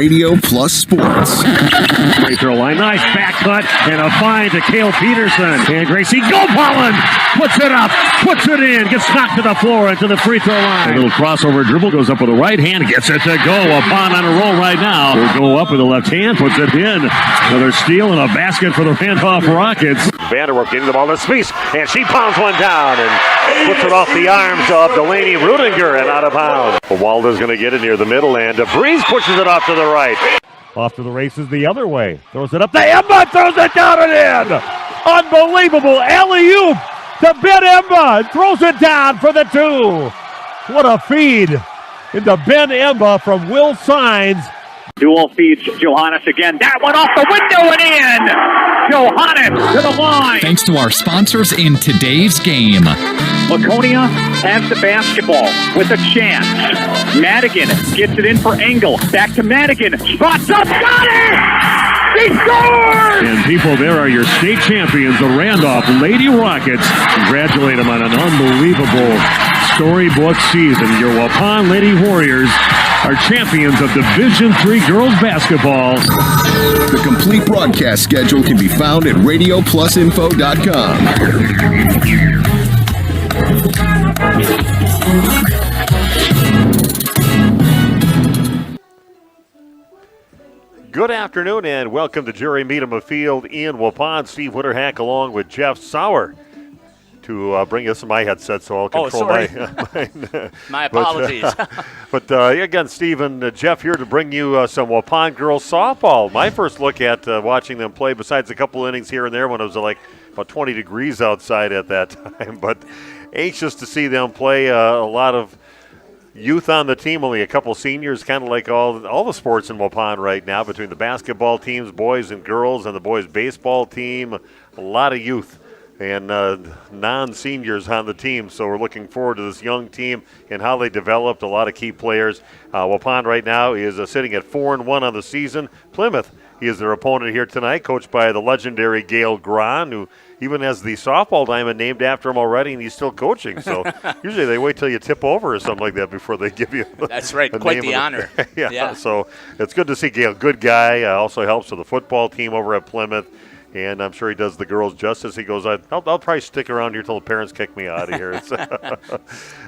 Radio Plus Sports. Free throw line, nice back cut, and a find to Cale Peterson. And Gracie, go Pollen! Puts it up, puts it in, gets knocked to the floor into the free throw line. A little crossover dribble, goes up with the right hand, gets it to go. Waupun on a roll right now. Will go up with the left hand, puts it in. Another steal and a basket for the Randolph Rockets. Vanderwerf getting the ball to Spies, and she pounds one down and puts it off the arms of Delaney Rudinger and out of bounds. Walda's going to get it near the middle, and DeVries pushes it off to the right. Off to the races the other way. Throws it up to Emba, throws it down and in. Unbelievable alley-oop to Ben Emba, and throws it down for the two. What a feed into Ben Emba from Will Sines. Dual feeds Johannes again. That one off the window and in. Johannes to the line. Thanks to our sponsors in today's game. Laconia has the basketball with a chance. Madigan gets it in for Engel. Back to Madigan. Spots up. Got it! He scores! And people, there are your state champions, the Randolph Lady Rockets. Congratulate them on an unbelievable storybook season. Your Waupun Lady Warriors are champions of Division III girls basketball. The complete broadcast schedule can be found at radioplusinfo.com. Good afternoon and welcome to Jerry Meadham Field in Waupun. Steve Winterhack along with Jeff Sauer to bring us my headset, so I'll control my apologies. But again, Steve and Jeff here to bring you some Waupun girls softball. My first look at watching them play, besides a couple innings here and there when it was like about 20 degrees outside at that time, but anxious to see them play. A lot of youth on the team, only a couple seniors, kind of like all the sports in Waupun right now, between the basketball teams, boys and girls, and the boys baseball team. A lot of youth and non-seniors on the team, so we're looking forward to this young team and how they developed. A lot of key players. Waupun right now is sitting at 4-1 on the season. Plymouth, he is their opponent here tonight, coached by the legendary Gail Gran, who even has the softball diamond named after him already, and he's still coaching. So usually they wait till you tip over or something like that before they give you That's right, quite the honor. Yeah, so it's good to see Gail. Good guy. Also helps with the football team over at Plymouth. And I'm sure he does the girls justice. He goes, I'll probably stick around here till the parents kick me out of here.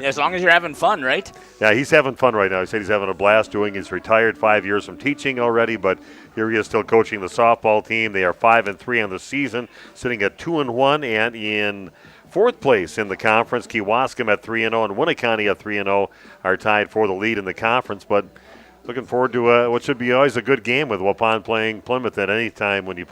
As long as you're having fun, right? Yeah, he's having fun right now. He said he's having a blast doing. He's retired 5 years from teaching already, but here he is still coaching the softball team. They are 5-3 on the season, sitting at 2-1 and in fourth place in the conference. Kewaskum at 3-0 and Winneconne at 3-0 are tied for the lead in the conference, but looking forward to what should be always a good game with Waupun playing Plymouth at any time when you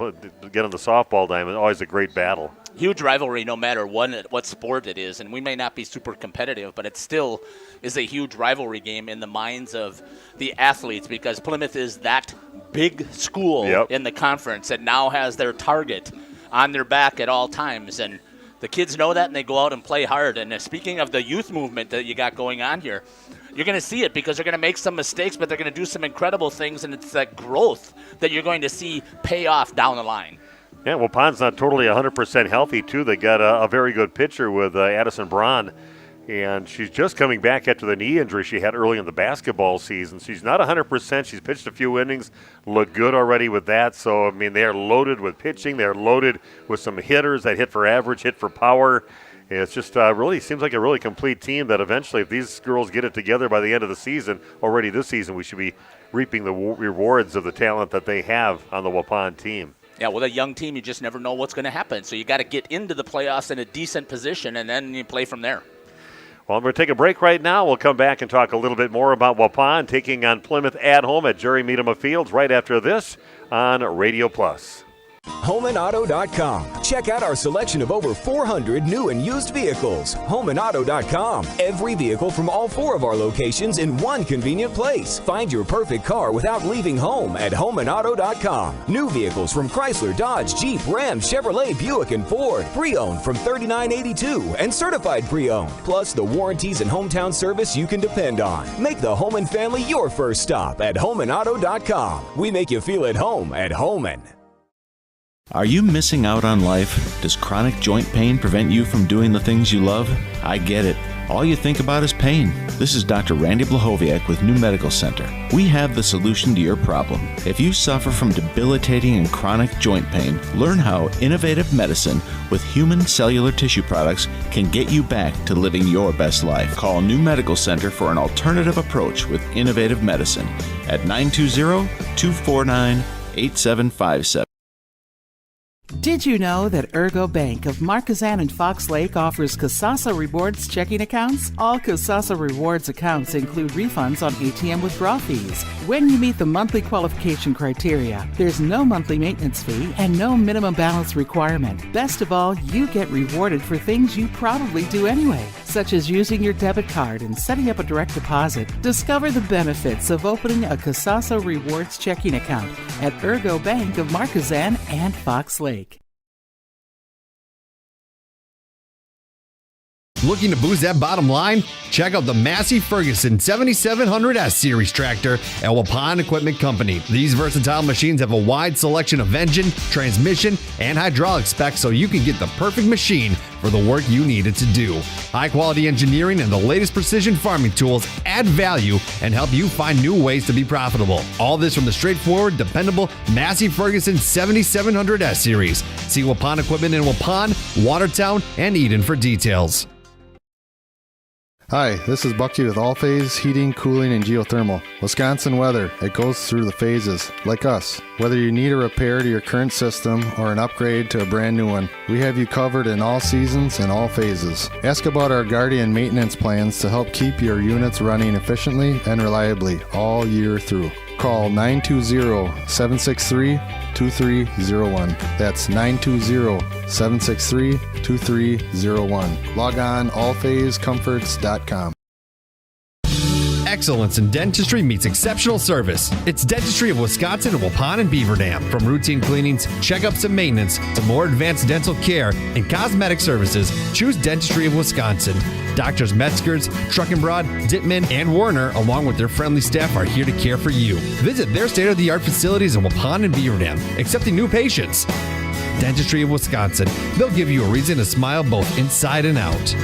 get on the softball diamond. Always a great battle. Huge rivalry no matter what sport it is, and we may not be super competitive, but it still is a huge rivalry game in the minds of the athletes because Plymouth is that big school in the conference and now has their target on their back at all times. And the kids know that, and they go out and play hard. And speaking of the youth movement that you got going on here, you're going to see it because they're going to make some mistakes, but they're going to do some incredible things, and it's that growth that you're going to see pay off down the line. Yeah, well, Wapun's not totally 100% healthy, too. They got a very good pitcher with Addison Braun, and she's just coming back after the knee injury she had early in the basketball season. She's not 100%. She's pitched a few innings, looked good already with that. So, I mean, they're loaded with pitching. They're loaded with some hitters that hit for average, hit for power. It's just really seems like a really complete team that eventually, if these girls get it together by the end of the season, already this season, we should be reaping the rewards of the talent that they have on the Waupun team. Yeah, with a young team, you just never know what's going to happen. So you got to get into the playoffs in a decent position, and then you play from there. Well, I'm going to take a break right now. We'll come back and talk a little bit more about Waupun taking on Plymouth at home at Jerry Meadham Fields right after this on Radio Plus. HomeandAuto.com. Check out our selection of over 400 new and used vehicles. HomeandAuto.com. Every vehicle from all four of our locations in one convenient place. Find your perfect car without leaving home at HomeandAuto.com. New vehicles from Chrysler, Dodge, Jeep, Ram, Chevrolet, Buick, and Ford. Pre-owned from $39.82 and certified pre-owned. Plus the warranties and hometown service you can depend on. Make the Holman family your first stop at HomeandAuto.com. We make you feel at home at Holman. Are you missing out on life? Does chronic joint pain prevent you from doing the things you love? I get it. All you think about is pain. This is Dr. Randy Blahoviak with New Medical Center. We have the solution to your problem. If you suffer from debilitating and chronic joint pain, learn how innovative medicine with human cellular tissue products can get you back to living your best life. Call New Medical Center for an alternative approach with innovative medicine at 920-249-8757. Did you know that Ergo Bank of Marquezan and Fox Lake offers Casasa Rewards checking accounts? All Casasa Rewards accounts include refunds on ATM withdrawal fees. When you meet the monthly qualification criteria, there's no monthly maintenance fee and no minimum balance requirement. Best of all, you get rewarded for things you probably do anyway, such as using your debit card and setting up a direct deposit. Discover the benefits of opening a Casasa Rewards checking account at Ergo Bank of Marquezan and Fox Lake. Looking to boost that bottom line? Check out the Massey Ferguson 7700S Series tractor at Waupun Equipment Company. These versatile machines have a wide selection of engine, transmission, and hydraulic specs so you can get the perfect machine for the work you need it to do. High-quality engineering and the latest precision farming tools add value and help you find new ways to be profitable. All this from the straightforward, dependable Massey Ferguson 7700S Series. See Waupun Equipment in Waupun, Watertown, and Eden for details. Hi, this is Bucky with All Phase Heating, Cooling, and Geothermal. Wisconsin weather, it goes through the phases, like us. Whether you need a repair to your current system or an upgrade to a brand new one, we have you covered in all seasons and all phases. Ask about our Guardian maintenance plans to help keep your units running efficiently and reliably all year through. Call 920-763-2301. That's 920-763-2301. Log on allphasecomforts.com. Excellence in dentistry meets exceptional service. It's Dentistry of Wisconsin in Waupun and Beaver Dam. From routine cleanings, checkups, and maintenance to more advanced dental care and cosmetic services, choose Dentistry of Wisconsin. Doctors Metzger's, Truckenbrod, Dittman, and Werner, along with their friendly staff, are here to care for you. Visit their state-of-the-art facilities in Waupun and Beaver Dam, accepting new patients. Dentistry of Wisconsin. They'll give you a reason to smile both inside and out.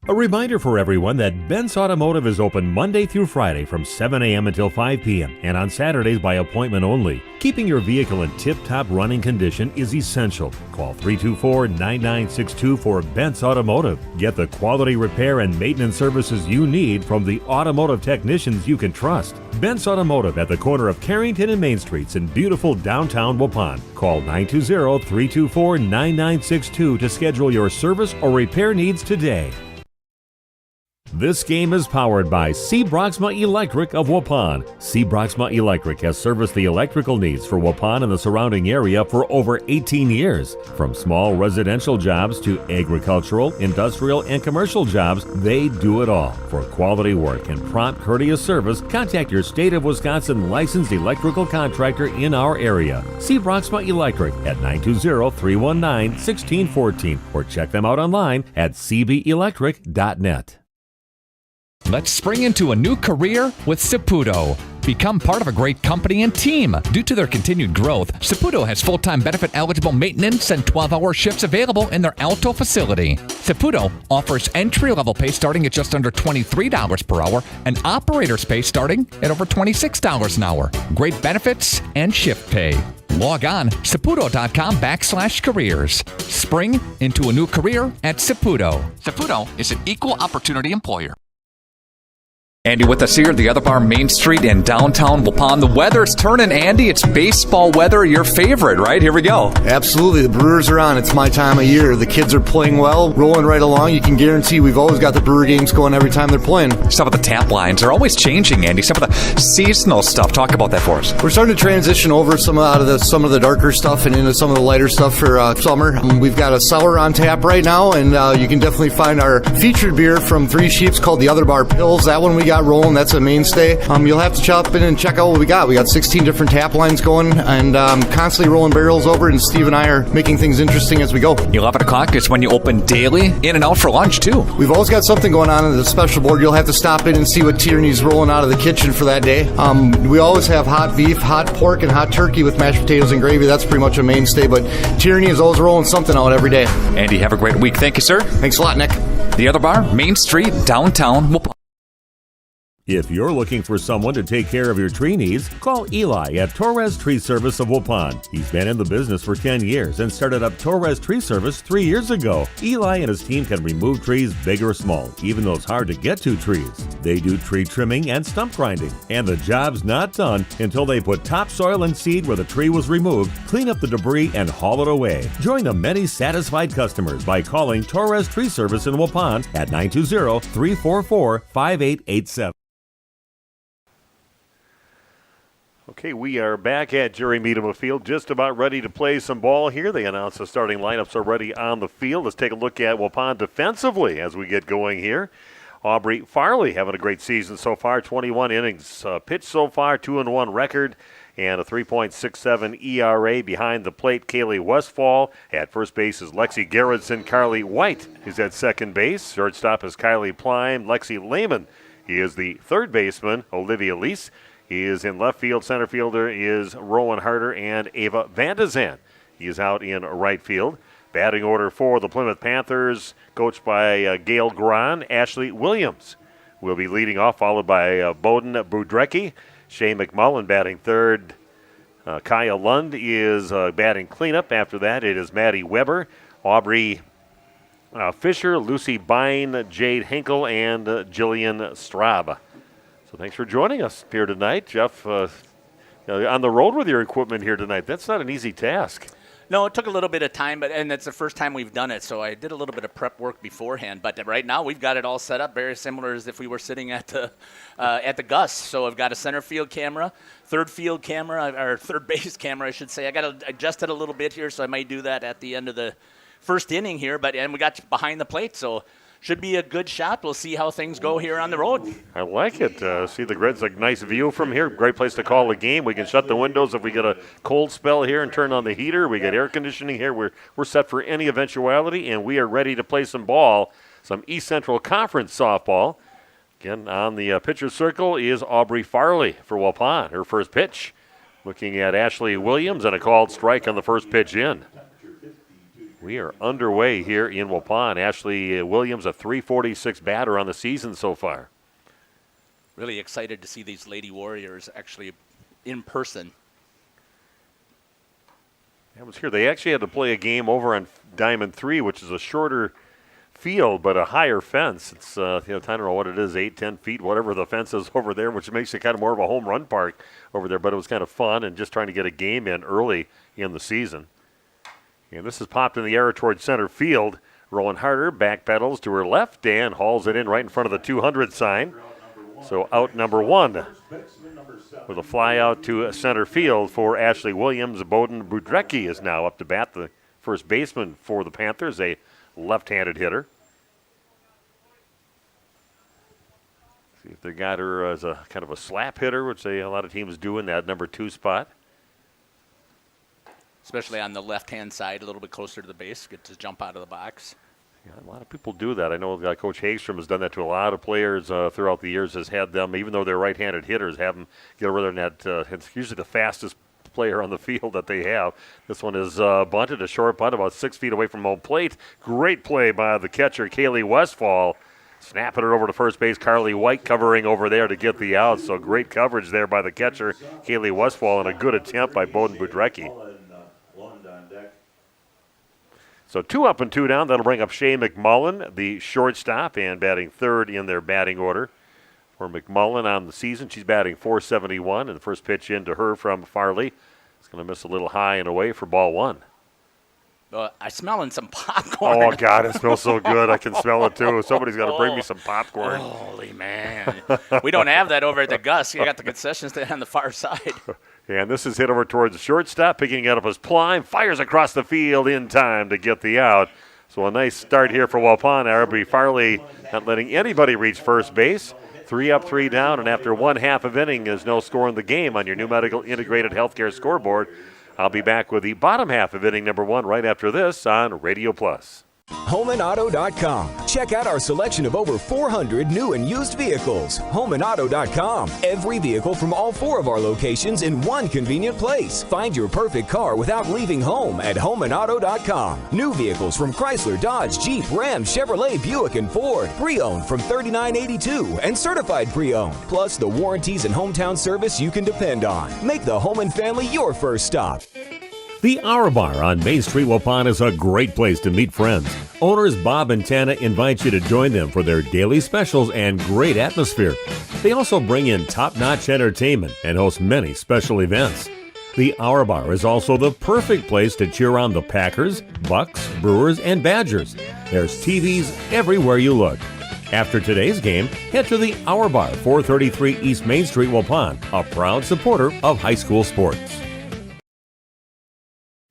A reminder for everyone that Bent's Automotive is open Monday through Friday from 7 a.m. until 5 p.m. and on Saturdays by appointment only. Keeping your vehicle in tip-top running condition is essential. Call 324-9962 for Bent's Automotive. Get the quality repair and maintenance services you need from the automotive technicians you can trust. Bent's Automotive at the corner of Carrington and Main Streets in beautiful downtown Waupun. Call 920-324-9962 to schedule your service or repair needs today. This game is powered by C. Broxma Electric of Waupun. C. Broxma Electric has serviced the electrical needs for Waupun and the surrounding area for over 18 years. From small residential jobs to agricultural, industrial, and commercial jobs, they do it all. For quality work and prompt, courteous service, contact your State of Wisconsin licensed electrical contractor in our area. C. Broxma Electric at 920-319-1614 or check them out online at cbelectric.net. Let's spring into a new career with Saputo. Become part of a great company and team. Due to their continued growth, Saputo has full-time benefit-eligible maintenance and 12-hour shifts available in their Alto facility. Saputo offers entry-level pay starting at just under $23 per hour and operator's pay starting at over $26 an hour. Great benefits and shift pay. Log on saputo.com/careers. Spring into a new career at Saputo. Saputo is an equal opportunity employer. Andy with us here at the Other Bar Main Street in downtown Waupun. The weather's turning, Andy. It's baseball weather, your favorite, right? Here we go. Absolutely. The Brewers are on. It's my time of year. The kids are playing well, rolling right along. You can guarantee we've always got the Brewer games going every time they're playing. Some of the tap lines are always changing, Andy. Some of the seasonal stuff. Talk about that for us. We're starting to transition over some of the darker stuff and into some of the lighter stuff for summer. We've got a sour on tap right now, and you can definitely find our featured beer from Three Sheeps called the Other Bar Pills. That one we got got rolling. That's a mainstay. You'll have to chop in and check out what we got. We got 16 different tap lines going and constantly rolling barrels over, and Steve and I are making things interesting as we go. 11 o'clock is when you open daily, in and out for lunch, too. We've always got something going on in the special board. You'll have to stop in and see what Tierney's rolling out of the kitchen for that day. We always have hot beef, hot pork, and hot turkey with mashed potatoes and gravy. That's pretty much a mainstay, but Tierney is always rolling something out every day. Andy, have a great week. Thank you, sir. Thanks a lot, Nick. The other bar, Main Street, downtown Waupun. If you're looking for someone to take care of your tree needs, call Eli at Torres Tree Service of Waupun. He's been in the business for 10 years and started up Torres Tree Service 3 years ago. Eli and his team can remove trees big or small, even those hard to get to trees. They do tree trimming and stump grinding, and the job's not done until they put topsoil and seed where the tree was removed, clean up the debris, and haul it away. Join the many satisfied customers by calling Torres Tree Service in Waupun at 920-344-5887. Okay, we are back at Jerry Meadham Field, just about ready to play some ball here. They announced the starting lineups already on the field. Let's take a look at Waupun defensively as we get going here. Aubrey Farley having a great season so far, 21 innings pitched so far, 2-1 record, and a 3.67 ERA. Behind the plate, Kaylee Westfall. At first base is Lexi Gerritsen. Carly White is at second base. Shortstop is Kylie Plime. Lexi Lehman, he is the third baseman. Olivia Lease, he is in left field. Center fielder is Rowan Harder, and Ava Vandezan, he is out in right field. Batting order for the Plymouth Panthers, coached by Gail Gran. Ashley Williams will be leading off, followed by Bowden Budrecki. Shay McMullen batting third. Kaya Lund is batting cleanup. After that, it is Maddie Weber, Aubrey Fisher, Lucy Bine, Jade Hinkle, and Jillian Straub. So thanks for joining us here tonight, Jeff. On the road with your equipment here tonight, that's not an easy task. No, it took a little bit of time, and it's the first time we've done it, so I did a little bit of prep work beforehand. But right now, we've got it all set up, very similar as if we were sitting at the Gus. So I've got a center field camera, third field camera, or third base camera, I should say. I got to adjust it a little bit here, so I might do that at the end of the first inning here. And we got behind the plate, so should be a good shot. We'll see how things go here on the road. I like it. See the grid's a nice view from here. Great place to call a game. We can shut the windows if we get a cold spell here and turn on the heater. We got air conditioning here. We're set for any eventuality, and we are ready to play some ball, some East Central Conference softball. Again, on the pitcher's circle is Aubrey Farley for Waupun. Her first pitch. Looking at Ashley Williams and a called strike on the first pitch in. We are underway here in Waupun. Ashley Williams, a .346 batter on the season so far. Really excited to see these Lady Warriors actually in person. I was here. They actually had to play a game over on Diamond 3, which is a shorter field but a higher fence. It's I don't know what it is, 8-10 feet, whatever the fence is over there, which makes it kind of more of a home run park over there. But it was kind of fun and just trying to get a game in early in the season. And this is popped in the air towards center field. Rowan Harder backpedals to her left and hauls it in right in front of the 200 sign. So out number one with a fly out to center field for Ashley Williams. Bowden Budrecki is now up to bat, the first baseman for the Panthers, a left-handed hitter. See if they got her as a kind of a slap hitter, which a lot of teams do in that number 2 spot. Especially on the left-hand side, a little bit closer to the base, get to jump out of the box. Yeah, a lot of people do that. I know Coach Hagstrom has done that to a lot of players throughout the years, has had them, even though they're right-handed hitters, have them get over there in that. It's usually the fastest player on the field that they have. This one is bunted, a short bunt, about 6 feet away from home plate. Great play by the catcher, Kaylee Westfall. Snapping it over to first base, Carly White covering over there to get the out. So great coverage there by the catcher, Kaylee Westfall, and a good attempt by Bowden Budrecki. So 2 up and 2 down. That'll bring up Shay McMullen, the shortstop, and batting third in their batting order. For McMullen on the season, she's batting .471, and the first pitch in to her from Farley. It's going to miss a little high and away for ball 1. I'm smelling some popcorn. Oh, God, it smells so good. I can smell it, too. Somebody's got to bring me some popcorn. Holy man. We don't have that over at the Gus. You got the concession stand on the far side. And this is hit over towards the shortstop, picking it up as Plime, fires across the field in time to get the out. So a nice start here for Waupun. Aubrey Farley not letting anybody reach first base. 3 up, 3 down, and after one half of inning, there's no score in the game on your new medical integrated healthcare scoreboard. I'll be back with the bottom half of inning number 1 right after this on Radio Plus. HomeandAuto.com. Check out our selection of over 400 new and used vehicles. HomeandAuto.com. Every vehicle from all 4 of our locations in one convenient place. Find your perfect car without leaving home at HomeandAuto.com. New vehicles from Chrysler, Dodge, Jeep, Ram, Chevrolet, Buick, and Ford. Pre-owned from $39.82 and certified pre-owned. Plus the warranties and hometown service you can depend on. Make the home and family your first stop. The Hour Bar on Main Street, Waupun is a great place to meet friends. Owners Bob and Tana invite you to join them for their daily specials and great atmosphere. They also bring in top-notch entertainment and host many special events. The Hour Bar is also the perfect place to cheer on the Packers, Bucks, Brewers, and Badgers. There's TVs everywhere you look. After today's game, head to the Hour Bar, 433 East Main Street, Waupun, a proud supporter of high school sports.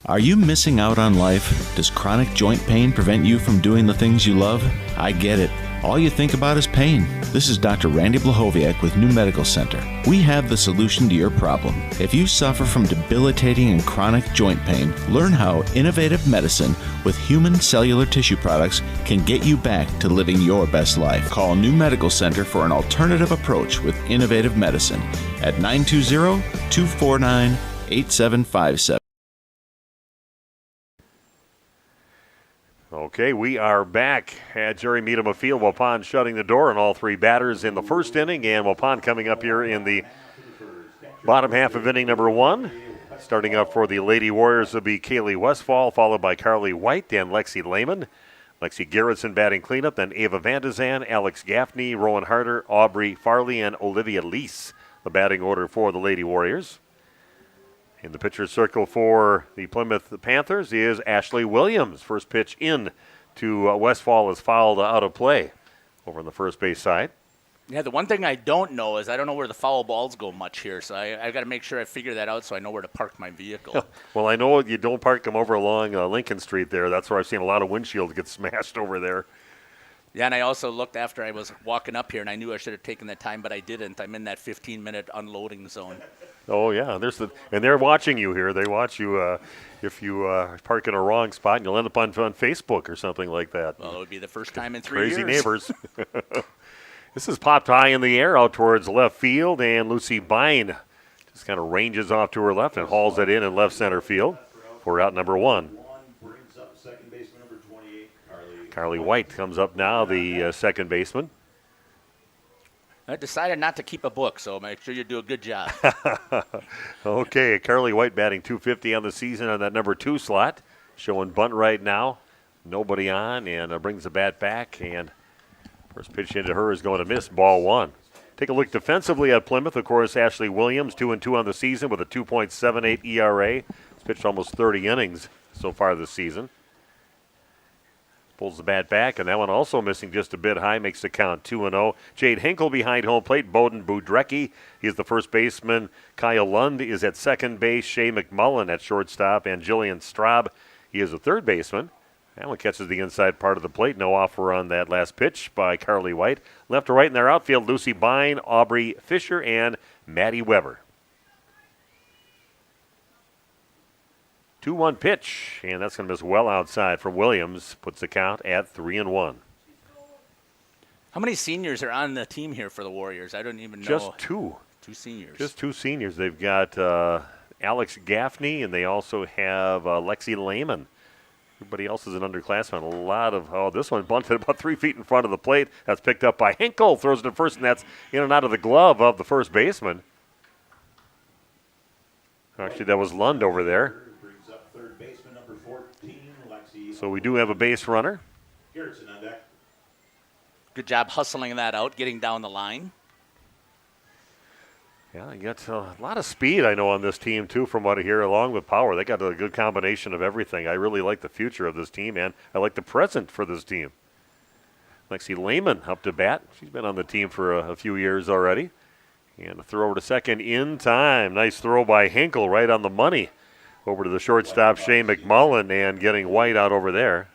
Are you missing out on life? Does chronic joint pain prevent you from doing the things you love? I get it. All you think about is pain. This is Dr. Randy Blahoviak with New Medical Center. We have the solution to your problem. If you suffer from debilitating and chronic joint pain, learn how innovative medicine with human cellular tissue products can get you back to living your best life. Call New Medical Center for an alternative approach with innovative medicine at 920-249-8757. Okay, we are back at Jerry Meadham Field. Waupun shutting the door on all 3 batters in the first inning, and Waupun coming up here in the bottom half of inning number 1. Starting up for the Lady Warriors will be Kaylee Westfall, followed by Carly White and Lexi Lehman. Lexi Garrettson batting cleanup, then Ava Vandezan, Alex Gaffney, Rowan Harder, Aubrey Farley, and Olivia Lease, the batting order for the Lady Warriors. In the pitcher's circle for the Plymouth Panthers is Ashley Williams. First pitch in to Westfall is fouled out of play over on the first base side. Yeah, the one thing I don't know is I don't know where the foul balls go much here, so I've got to make sure I figure that out so I know where to park my vehicle. Well, I know you don't park them over along Lincoln Street there. That's where I've seen a lot of windshields get smashed over there. Yeah, and I also looked after I was walking up here, and I knew I should have taken that time, but I didn't. I'm in that 15-minute unloading zone. Oh, yeah. And they're watching you here. They watch you if you park in a wrong spot, and you'll end up on Facebook or something like that. Well, it would be the first time in 3 years. Crazy neighbors. This is popped high in the air out towards left field, and Lucy Bine just kind of ranges off to her left and hauls it in left center field for out number 1. Carly White comes up now, the second baseman. I decided not to keep a book, so make sure you do a good job. Okay, Carly White batting .250 on the season on that number 2 slot. Showing bunt right now. Nobody on, and brings the bat back, and first pitch into her is going to miss, ball 1. Take a look defensively at Plymouth. Of course, Ashley Williams, 2-2 on the season with a 2.78 ERA. He's pitched almost 30 innings so far this season. Pulls the bat back, and that one also missing just a bit high, makes the count 2-0. Jade Hinkle behind home plate. Bowden Budrecki, he is the first baseman. Kyle Lund is at second base. Shay McMullen at shortstop, and Jillian Straub, he is the third baseman. That one catches the inside part of the plate. No offer on that last pitch by Carly White. Left to right in their outfield, Lucy Bine, Aubrey Fisher, and Maddie Weber. 2-1 pitch, and that's going to miss well outside from Williams. Puts the count at 3-1. How many seniors are on the team here for the Warriors? I don't even know. Just 2. 2 seniors. Just 2 seniors. They've got Alex Gaffney, and they also have Lexi Lehman. Everybody else is an underclassman. A lot of, this one bunted about 3 feet in front of the plate. That's picked up by Hinkle. Throws it to first, and that's in and out of the glove of the first baseman. Actually, that was Lund over there. So we do have a base runner. Good job hustling that out, getting down the line. Yeah, you got a lot of speed, I know, on this team, too, from what I hear, along with power. They got a good combination of everything. I really like the future of this team, and I like the present for this team. Lexi Lehman up to bat. She's been on the team for a few years already. And a throw over to second in time. Nice throw by Hinkle right on the money. Over to the shortstop, Shay McMullen, and getting White out over there.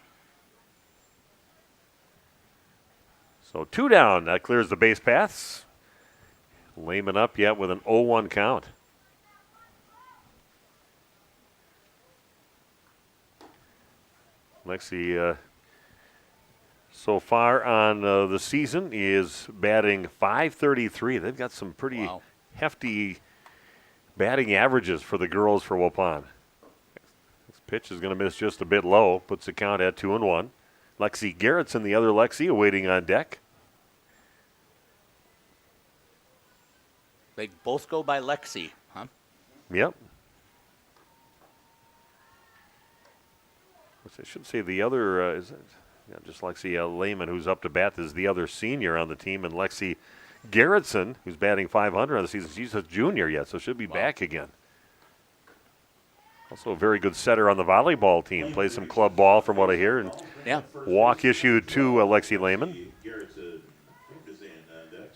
So 2 down. That clears the base paths. Lehman up yet with an 0-1 count. Lexi, so far on the season, is batting .533. They've got some pretty hefty batting averages for the girls for Waupun. This pitch is going to miss just a bit low, puts the count at 2-1. Lexi Garrettson, the other Lexi, awaiting on deck. They both go by Lexi, huh? Yep. I should say the other is just Lexi Lehman, who's up to bat, is the other senior on the team, and Lexi Garrettson, who's batting .500 on the season. She's a junior yet, so she'll be back again. Also a very good setter on the volleyball team. Plays some club ball from what I hear. And walk issued to Lexi Lehman.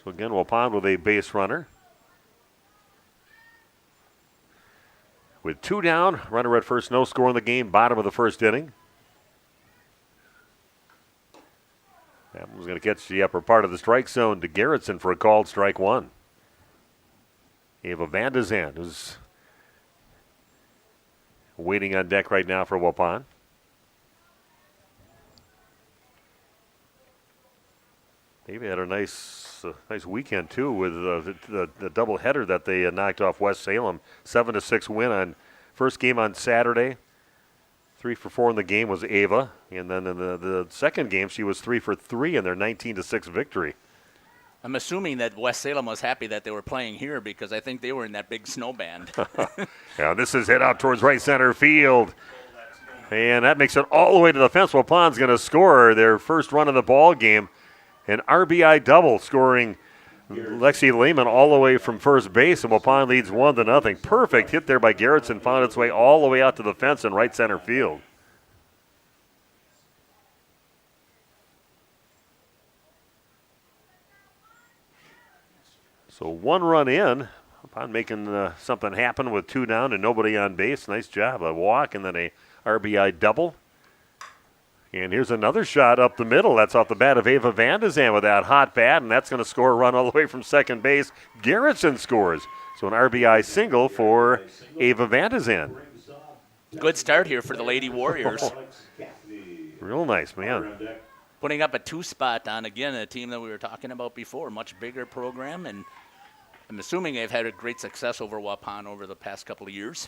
So again, Waupun with a base runner. With 2 down, runner at first, no score in the game, bottom of the first inning. That one's going to catch the upper part of the strike zone to Garrettson for a called strike 1. Ava Van de Zand, who's waiting on deck right now for Waupun. Ava had a nice weekend, too, with the doubleheader that they knocked off West Salem. 7-6 win on first game on Saturday. 3 for 4 in the game was Ava. And then in the second game, she was 3 for 3 in their 19-6 victory. I'm assuming that West Salem was happy that they were playing here because I think they were in that big snow band. Yeah, this is hit out towards right center field. And that makes it all the way to the fence. Waupun's going to score their first run of the ball game. An RBI double, scoring Lexi Lehman all the way from first base, and Waupun leads 1-0. Perfect hit there by Garrettson, found its way all the way out to the fence in right center field. So 1 run in, Waupun making something happen with 2 down and nobody on base. Nice job, a walk and then a RBI double. And here's another shot up the middle. That's off the bat of Ava Van de Zand with that hot bat, and that's going to score a run all the way from second base. Garrettson scores. So an RBI single for Ava Van de Zand. Good start here for the Lady Warriors. Real nice, man. Putting up a 2-spot on, again, a team that we were talking about before, much bigger program, and I'm assuming they've had a great success over Waupun over the past couple of years.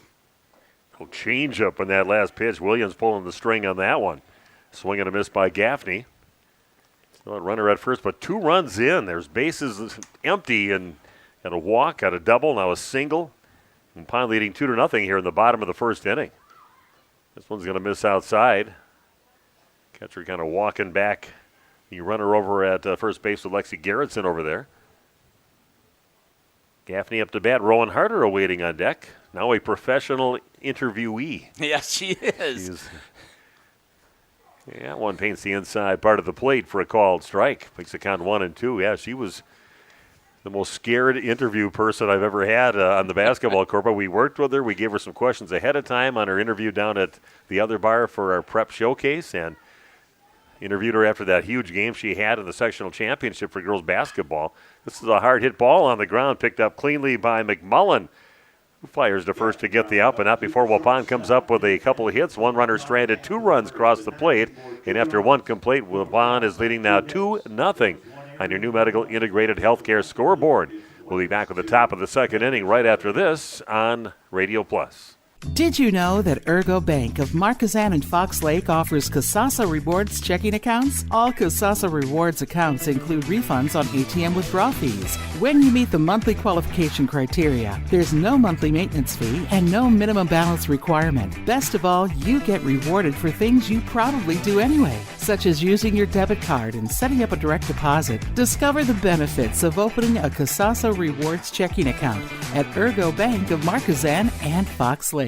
Oh, change up on that last pitch. Williams pulling the string on that one. Swing and a miss by Gaffney. Still a runner at first, but 2 runs in. There's bases empty and got a walk, got a double, now a single. And Pine leading 2-0 here in the bottom of the first inning. This one's going to miss outside. Catcher kind of walking back. The runner over at first base with Lexi Garrettson over there. Gaffney up to bat. Rowan Harder awaiting on deck. Now a professional interviewee. Yes, she is. Yeah, one paints the inside part of the plate for a called strike. Makes the count 1-2. Yeah, she was the most scared interview person I've ever had on the basketball court. But we worked with her. We gave her some questions ahead of time on her interview down at the other bar for our prep showcase, and interviewed her after that huge game she had in the sectional championship for girls basketball. This is a hard hit ball on the ground, picked up cleanly by McMullen, who fires to first to get the out, but not before Waupun comes up with a couple of hits. 1 runner stranded, 2 runs across the plate, and after 1 complete, Waupun is leading now 2-0 on your new medical integrated healthcare scoreboard. We'll be back with the top of the second inning right after this on Radio Plus. Did you know that Ergo Bank of Marquezan and Fox Lake offers Casasa Rewards checking accounts? All Casasa Rewards accounts include refunds on ATM withdrawal fees. When you meet the monthly qualification criteria, there's no monthly maintenance fee and no minimum balance requirement. Best of all, you get rewarded for things you probably do anyway, such as using your debit card and setting up a direct deposit. Discover the benefits of opening a Casasa Rewards checking account at Ergo Bank of Marquezan and Fox Lake.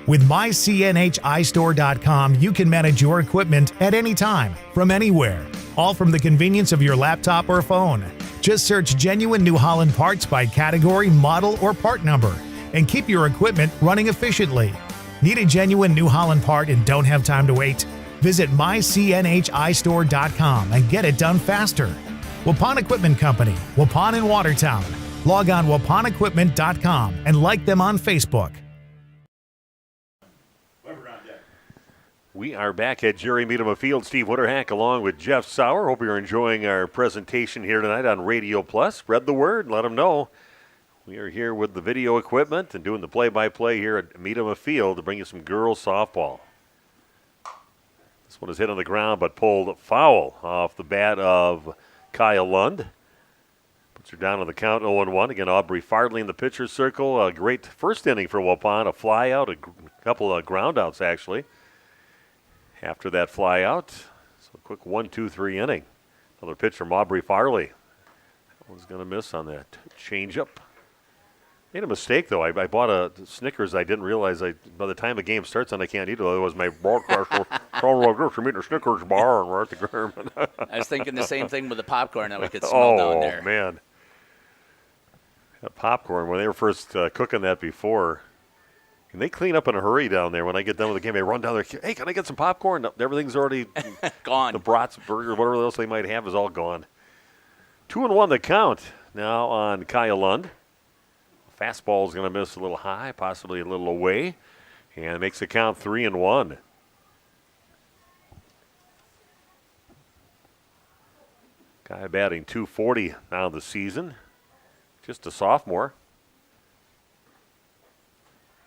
With mycnhistore.com, you can manage your equipment at any time, from anywhere, all from the convenience of your laptop or phone. Just search genuine New Holland parts by category, model, or part number, and keep your equipment running efficiently. Need a genuine New Holland part and don't have time to wait? Visit mycnhistore.com and get it done faster. Waupun Equipment Company, Waupun in Watertown. Log on waupunequipment.com and like them on Facebook. We are back at Jerry Meadham Field. Steve Winterhack along with Jeff Sauer. Hope you're enjoying our presentation here tonight on Radio Plus. Spread the word. Let them know. We are here with the video equipment and doing the play-by-play here at Meadham Field to bring you some girls softball. This one is hit on the ground but pulled foul off the bat of Kaya Lund. Puts her down on the count 0-1. Again, Aubrey Fardley in the pitcher's circle. A great first inning for Waupun. A fly out, a couple of ground outs actually. After that fly out, so a quick 1-2-3 inning. Another pitch from Aubrey Farley. That one's going to miss on that changeup. Made a mistake, though. I bought a Snickers. I didn't realize by the time the game starts and I can't eat it. Otherwise, my broadcaster from eating a Snickers bar and we're at the German. I was thinking the same thing with the popcorn that we could smell down there. Oh, man. That popcorn, when they were first cooking that before, and they clean up in a hurry down there. When I get done with the game, I run down there. Hey, can I get some popcorn? No, everything's already gone. The brats, burger, whatever else they might have is all gone. 2-1 the count now on Kaya Lund. Fastball is going to miss a little high, possibly a little away, and makes the count 3-1. Kaya batting .240 now this season. Just a sophomore.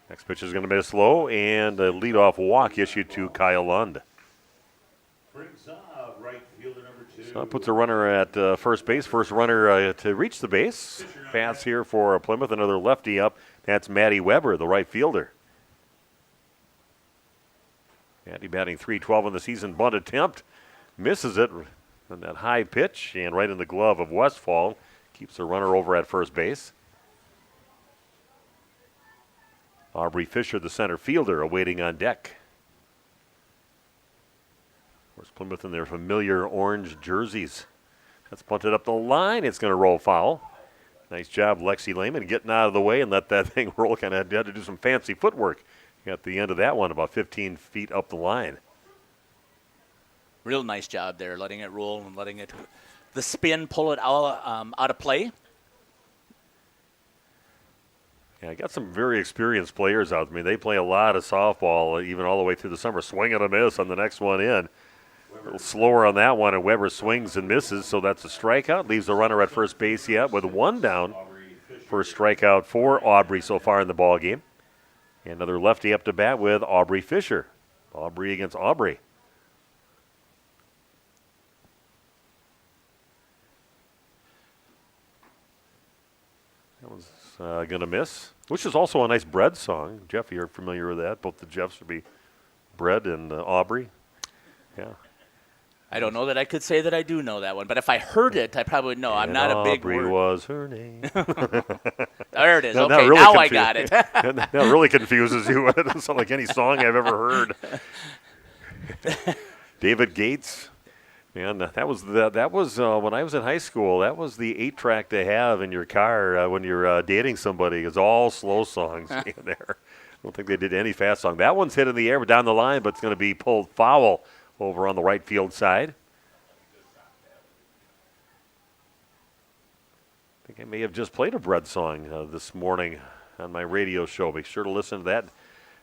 Next pitch is going to miss low, and a leadoff walk issued to Kyle Lund. So that puts a runner at first base. First runner to reach the base. Pass here for Plymouth. Another lefty up. That's Maddie Weber, the right fielder. Maddie batting .312 in the season. Bunt attempt. Misses it on that high pitch and right in the glove of Westfall. Keeps the runner over at first base. Aubrey Fisher, the center fielder, awaiting on deck. Of course, Plymouth in their familiar orange jerseys. That's bunted up the line. It's going to roll foul. Nice job, Lexi Lehman, getting out of the way and let that thing roll. Kind of had to do some fancy footwork at the end of that one, about 15 feet up the line. Real nice job there, letting it roll and letting it, the spin, pull it out of play. Yeah, I got some very experienced players out. I mean, they play a lot of softball, even all the way through the summer. Swing and a miss on the next one in. A little slower on that one, and Weber swings and misses, so that's a strikeout. Leaves the runner at first base yet with one down for a strikeout for Aubrey so far in the ball game. And another lefty up to bat with Aubrey Fisher. Aubrey against Aubrey. That one's going to miss, which is also a nice Bread song. Jeff, you're familiar with that. Both the Jeffs would be Bread and Aubrey. Yeah. I don't know that I could say that I do know that one, but if I heard it, I probably would know. I'm not a big word. Aubrey was her name. There it is. No, okay, really now I got it. That really confuses you. It doesn't sound like any song I've ever heard. David Gates. Man, that was when I was in high school. That was the 8-track to have in your car when you're dating somebody. It's all slow songs in there. I don't think they did any fast song. That one's hit in the air, but down the line, but it's going to be pulled foul over on the right field side. I think I may have just played a Bread song this morning on my radio show. Be sure to listen to that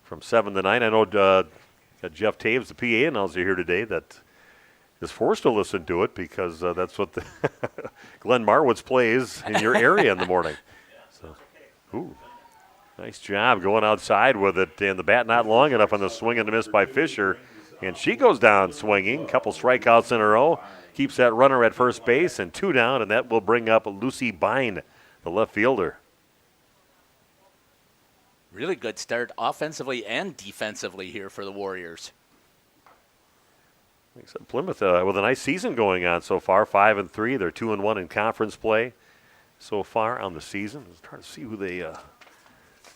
from 7 to 9. I know Jeff Taves, the PA announcer here today, that is forced to listen to it because that's what the Glenn Marwitz plays in your area in the morning. So, ooh, nice job going outside with it, and the bat not long enough on the swing and a miss by Fisher, and she goes down swinging. Couple strikeouts in a row, keeps that runner at first base, and 2 down, and that will bring up Lucy Bine, the left fielder. Really good start offensively and defensively here for the Warriors. Like I said, Plymouth with a nice season going on so far, 5-3. They're 2-1 in conference play so far on the season. I was trying to see who they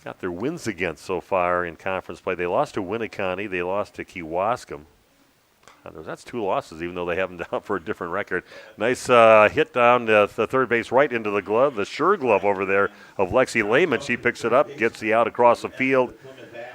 got their wins against so far in conference play. They lost to Winneconne. They lost to Kewaskum. That's 2 losses, even though they have them down for a different record. Nice hit down the third base right into the glove, the sure glove over there of Lexi Lehman. She picks it up, gets the out across the field.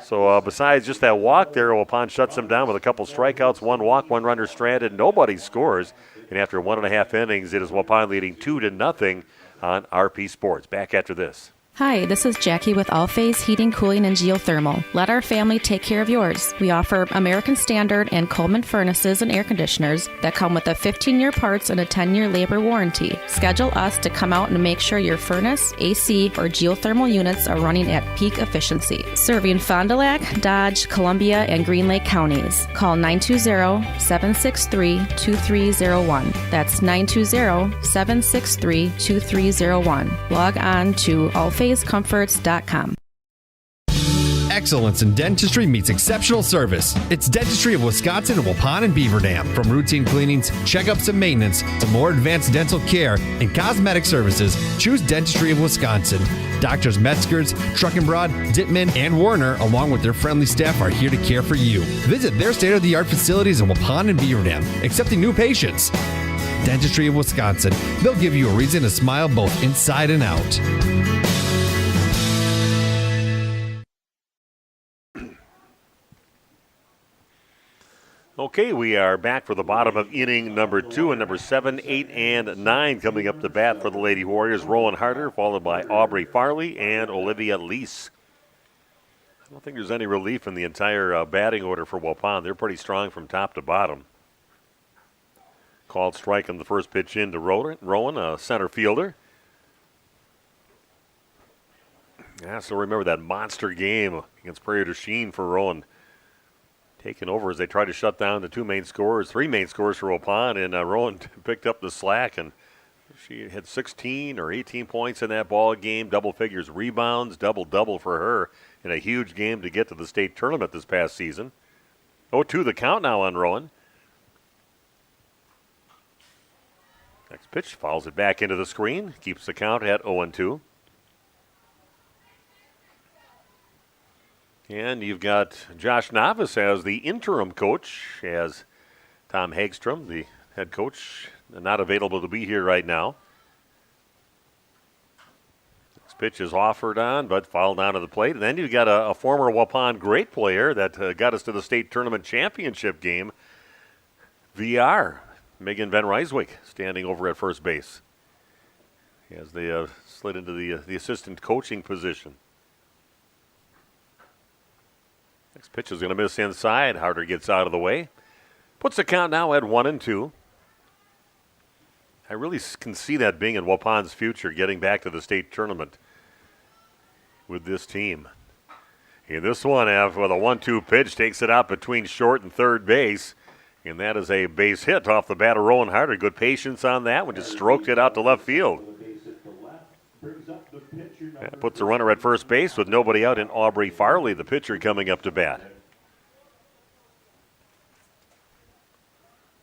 So besides just that walk there, Waupun shuts him down with a couple strikeouts, 1 walk, 1 runner stranded. Nobody scores. And after 1.5 innings, it is Waupun leading 2-0 on RP Sports. Back after this. Hi, this is Jackie with All Phase Heating, Cooling, and Geothermal. Let our family take care of yours. We offer American Standard and Coleman furnaces and air conditioners that come with a 15-year parts and a 10-year labor warranty. Schedule us to come out and make sure your furnace, AC, or geothermal units are running at peak efficiency. Serving Fond du Lac, Dodge, Columbia, and Green Lake counties. Call 920-763-2301. That's 920-763-2301. Log on to allphasecomforts.com. Excellence in dentistry meets exceptional service. It's Dentistry of Wisconsin in Waupun and Beaver Dam. From routine cleanings, checkups, and maintenance to more advanced dental care and cosmetic services, choose Dentistry of Wisconsin. Doctors Metzger's, Truckenbrod, Dittman, and Warner, along with their friendly staff, are here to care for you. Visit their state-of-the-art facilities in Waupun and Beaver Dam, accepting new patients. Dentistry of Wisconsin. They'll give you a reason to smile both inside and out. Okay, we are back for the bottom of inning number 2, and number 7, 8, and 9 coming up to bat for the Lady Warriors. Rowan Harder, followed by Aubrey Farley and Olivia Lease. I don't think there's any relief in the entire batting order for Waupun. They're pretty strong from top to bottom. Called strike on the first pitch in to Rowan, a center fielder. Yeah, so remember that monster game against Prairie du Chien for Rowan. Taken over as they tried to shut down the 3 main scorers for Waupun, and Rowan picked up the slack, and she had 16 or 18 points in that ball game, double figures rebounds, double-double for her in a huge game to get to the state tournament this past season. 0-2 the count now on Rowan. Next pitch fouls it back into the screen, keeps the count at 0-2. And you've got Josh Novice as the interim coach, as Tom Hagstrom, the head coach, not available to be here right now. This pitch is offered on, but fouled down to the plate. And then you've got a former Waupun great player that got us to the state tournament championship game, VR, Megan Van Ryswick, standing over at first base as they slid into the assistant coaching position. Next pitch is going to miss inside. Harder gets out of the way. Puts the count now at 1-2. I really can see that being in Waupun's future, getting back to the state tournament with this team. And this one, with a 1-2 pitch, takes it out between short and third base. And that is a base hit off the bat of Rowan Harder. Good patience on that one. Just stroked it out to left field. That puts the runner at first base with nobody out, in Aubrey Farley, the pitcher, coming up to bat.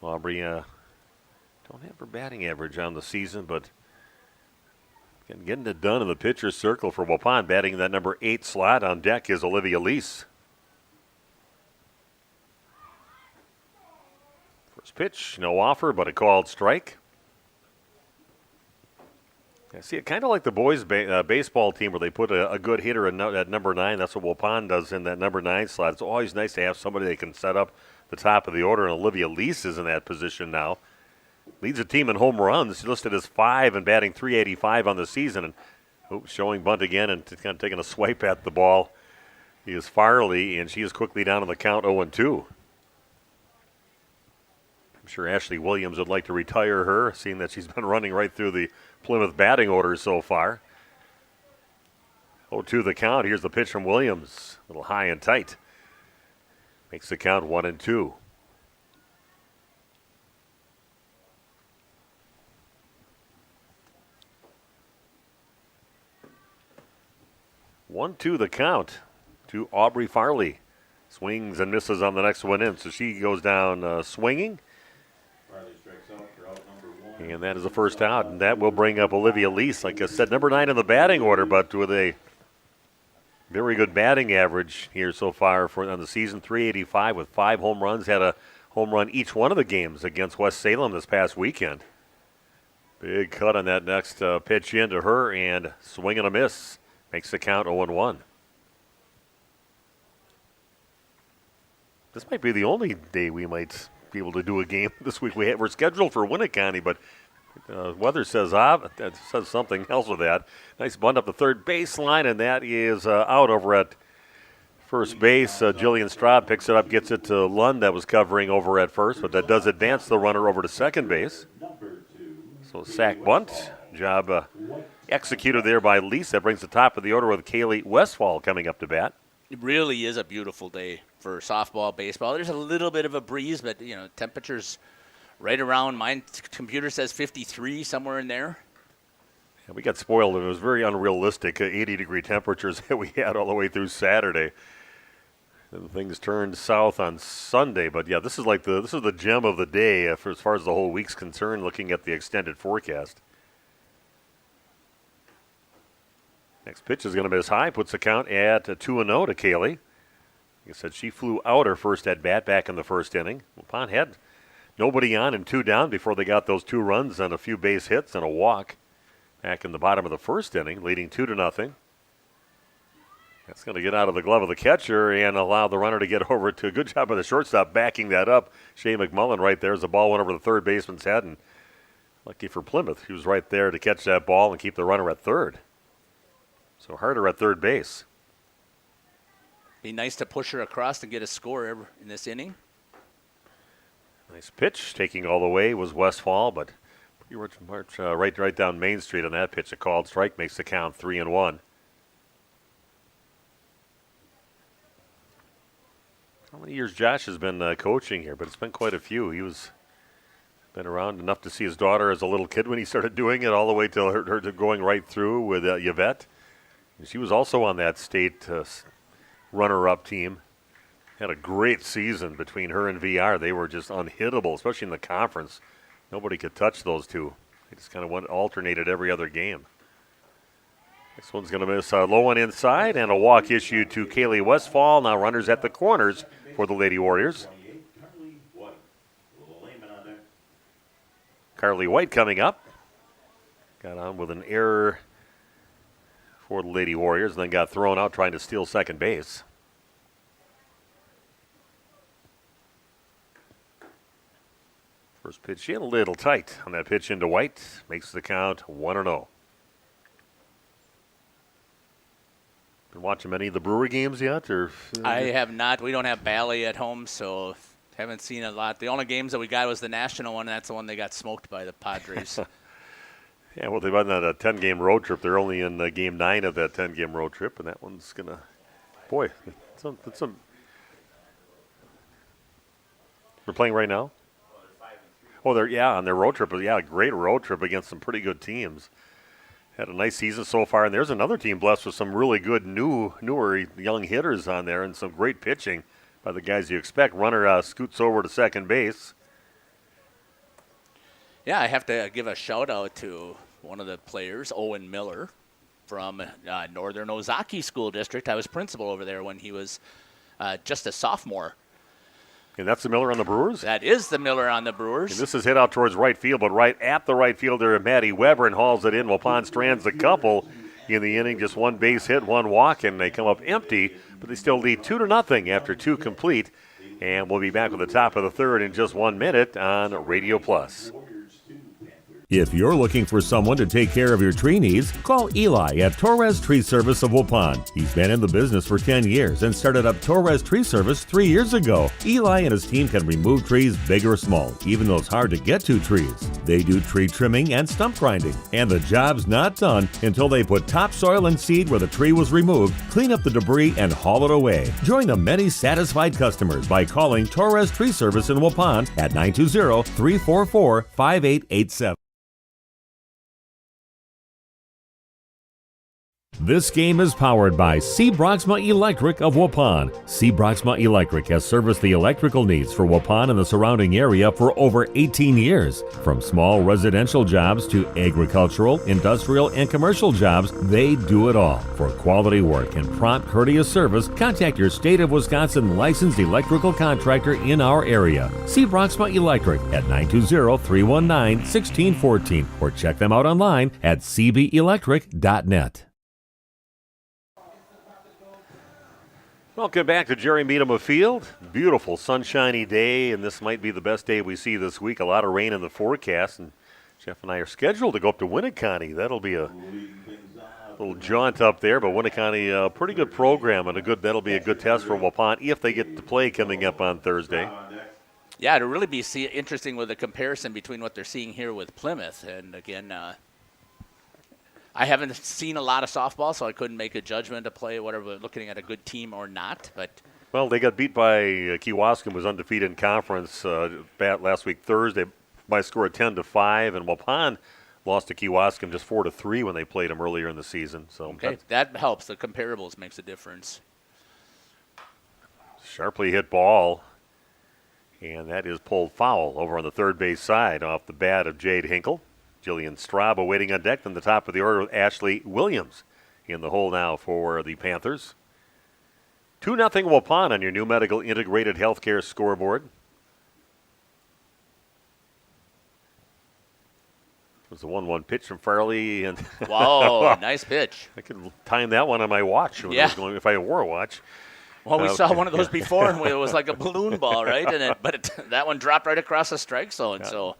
Aubrey don't have her batting average on the season, but getting it done in the pitcher's circle for Waupun. Batting in that number 8 slot on deck is Olivia Lease. First pitch, no offer, but a called strike. I see it kind of like the boys' baseball team where they put a good hitter at number 9. That's what Waupun does in that number 9 slot. It's always nice to have somebody they can set up the top of the order, and Olivia Lease is in that position now. Leads the team in home runs. She's listed as 5 and batting .385 on the season. And showing bunt again and kind of taking a swipe at the ball is Farley, and she is quickly down on the count 0-2. I'm sure Ashley Williams would like to retire her, seeing that she's been running right through the Plymouth batting order so far. 0-2 the count. Here's the pitch from Williams. A little high and tight. Makes the count 1-2. One, two, the count to Aubrey Farley. Swings and misses on the next one in, so she goes down swinging. And that is the first out, and that will bring up Olivia Lease. Like I said, number 9 in the batting order, but with a very good batting average here so far on the season, .385 with 5 home runs. Had a home run each one of the games against West Salem this past weekend. Big cut on that next pitch into her, and swing and a miss. Makes the count 0-1. This might be the only day we might be able to do a game this week. We're scheduled for Winneconne, but weather says that says something else with that. Nice bunt up the third baseline, and that is out over at first base. Jillian Straub picks it up, gets it to Lund that was covering over at first, but that does advance the runner over to second base. So sack bunt. Job executed there by Lise. That brings the top of the order with Kaylee Westfall coming up to bat. It really is a beautiful day for softball, baseball. There's a little bit of a breeze, but, temperatures right around, my computer says 53, somewhere in there. Yeah, we got spoiled. It was very unrealistic, 80-degree temperatures that we had all the way through Saturday. And things turned south on Sunday. But, yeah, this is the gem of the day as far as the whole week's concerned, looking at the extended forecast. Next pitch is going to miss high, puts the count at 2-0 to Kaylee. Like I said, she flew out her first at-bat back in the first inning. Waupun had nobody on and 2 down before they got those 2 runs and a few base hits and a walk back in the bottom of the first inning, leading 2-0. That's going to get out of the glove of the catcher and allow the runner to get over to a good job by the shortstop backing that up. Shea McMullen right there as the ball went over the third baseman's head, and lucky for Plymouth, he was right there to catch that ball and keep the runner at third. So Harder at third base. Be nice to push her across and get a score in this inning. Nice pitch, taking all the way was Westfall, but pretty much right down Main Street on that pitch. A called strike makes the count 3-1. How many years Josh has been coaching here? But it's been quite a few. He was been around enough to see his daughter as a little kid when he started doing it, all the way till her going right through with Yvette. And she was also on that state runner-up team. Had a great season between her and VR. They were just unhittable, especially in the conference. Nobody could touch those two. They just kind of alternated every other game. This one's going to miss a low one inside, and a walk issued to Kaylee Westfall. Now runners at the corners for the Lady Warriors. Carly White coming up. Got on with an error for the Lady Warriors, and then got thrown out trying to steal second base. First pitch in a little tight on that pitch into White. Makes the count 1-0. Been watching many of the Brewer games yet? Or I have not. We don't have Bally at home, so haven't seen a lot. The only games that we got was the national one, and that's the one they got smoked by the Padres. Yeah, well, they've been on a 10-game road trip. They're only in game 9 of that 10-game road trip, and that one's going to, boy, it's some. They're playing right now? Oh, they're on their road trip. Yeah, a great road trip against some pretty good teams. Had a nice season so far, and there's another team blessed with some really good newer young hitters on there and some great pitching by the guys you expect. Runner scoots over to second base. Yeah, I have to give a shout-out to one of the players, Owen Miller, from Northern Ozaki School District. I was principal over there when he was just a sophomore. And that's the Miller on the Brewers? That is the Miller on the Brewers. And this is hit out towards right field, but right at the right fielder, Maddie Weber, and hauls it in. Waupun strands a couple in the inning, just one base hit, one walk, and they come up empty, but they still lead 2-0 after 2 complete. And we'll be back with the top of the third in just 1 minute on Radio Plus. If you're looking for someone to take care of your tree needs, call Eli at Torres Tree Service of Waupun. He's been in the business for 10 years and started up Torres Tree Service 3 years ago. Eli and his team can remove trees big or small, even those hard-to-get-to trees. They do tree trimming and stump grinding, and the job's not done until they put topsoil and seed where the tree was removed, clean up the debris, and haul it away. Join the many satisfied customers by calling Torres Tree Service in Waupun at 920-344-5887. This game is powered by C. Broxma Electric of Waupun. C. Broxma Electric has serviced the electrical needs for Waupun and the surrounding area for over 18 years. From small residential jobs to agricultural, industrial, and commercial jobs, they do it all. For quality work and prompt, courteous service, contact your State of Wisconsin licensed electrical contractor in our area. C. Broxma Electric at 920-319-1614 or check them out online at cbelectric.net. Welcome back to Jerry Meadham Field. Beautiful sunshiny day, and this might be the best day we see this week. A lot of rain in the forecast, and Jeff and I are scheduled to go up to Winneconne. That'll be a little jaunt up there, but Winneconne, a pretty good program, and that'll be a good test for Waupun if they get to play coming up on Thursday. Yeah, it'll really be interesting with the comparison between what they're seeing here with Plymouth. And again, I haven't seen a lot of softball, so I couldn't make a judgment to play whatever, looking at a good team or not. But well, they got beat by Kewaskum, was undefeated in conference last week Thursday by a score of 10-5, and Waupun lost to Kewaskum just 4-3 when they played them earlier in the season. So okay, that helps. The comparables makes a difference. Sharply hit ball, and that is pulled foul over on the third base side off the bat of Jade Hinkle. Jillian Straub waiting on deck. Then the top of the order with Ashley Williams in the hole now for the Panthers. 2-0 Waupun on your new medical integrated healthcare scoreboard. It was the 1-1 pitch from Farley. And wow, nice pitch. I could time that one on my watch when I was going, if I wore a watch. Well, we saw one of those before, and it was like a balloon ball, right? But that one dropped right across the strike zone. Yeah. So.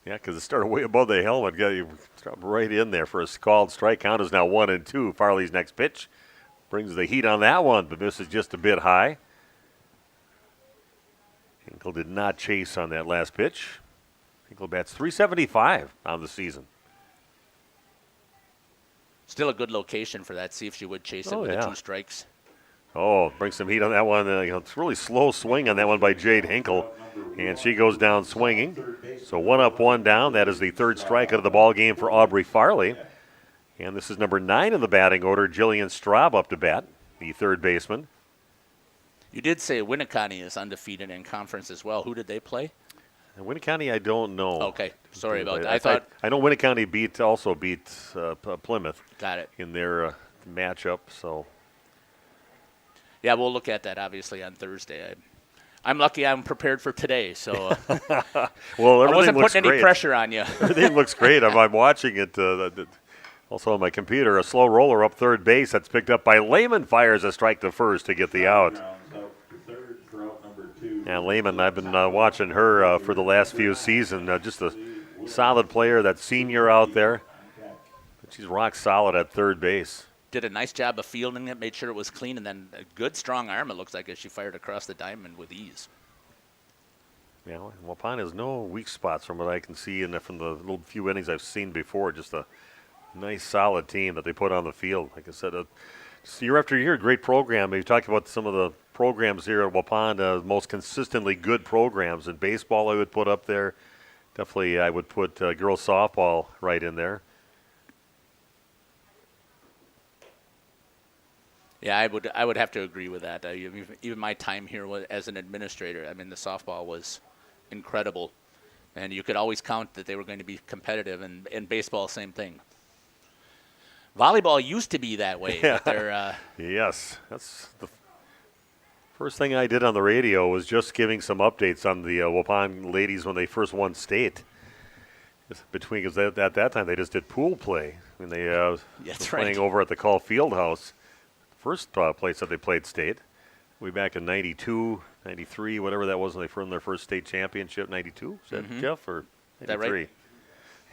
Yeah, because it started way above the helmet. Got you dropped right in there for a called strike. Count is now 1-2. Farley's next pitch brings the heat on that one, but this is just a bit high. Hinkle did not chase on that last pitch. Hinkle bats .375 on the season. Still a good location for that. See if she would chase it with the 2 strikes. Oh, brings some heat on that one. It's really slow swing on that one by Jade Hinkle, and she goes down swinging. So 1 up, 1 down. That is the third strikeout of the ball game for Aubrey Farley. And this is number 9 in the batting order, Jillian Straub up to bat, the third baseman. You did say Winneconne is undefeated in conference as well. Who did they play? Winneconne, I don't know. Okay, sorry about that. I know Winneconne also beat Plymouth. Got it. In their matchup. So. Yeah, we'll look at that obviously on Thursday. I'm lucky I'm prepared for today, so well, I wasn't putting any pressure on you. Everything looks great. I'm watching it also on my computer. A slow roller up third base. That's picked up by Lehman. Fires a strike to first to get the out. Yeah, Lehman, I've been watching her for the last few seasons. Just a solid player, that senior out there. She's rock solid at third base. Did a nice job of fielding it, made sure it was clean, and then a good strong arm, it looks like, as she fired across the diamond with ease. Yeah, Waupun has no weak spots from what I can see, and from the little few innings I've seen before. Just a nice, solid team that they put on the field. Like I said, year after year, great program. You talk about some of the programs here at Waupun, most consistently good programs. In baseball, I would put up there. Definitely, I would put girls softball right in there. Yeah, I would have to agree with that. Even my time here as an administrator, I mean, the softball was incredible, and you could always count that they were going to be competitive. And in baseball, same thing. Volleyball used to be that way. Yeah. But they're, yes, that's the first thing I did on the radio was just giving some updates on the Waupun ladies when they first won state. Because at that time they just did pool play. I mean, they were playing over at the Call Fieldhouse. First place that they played state, way back in 92, 93, whatever that was when they won their first state championship, 92? Is that Jeff, or 93? That right?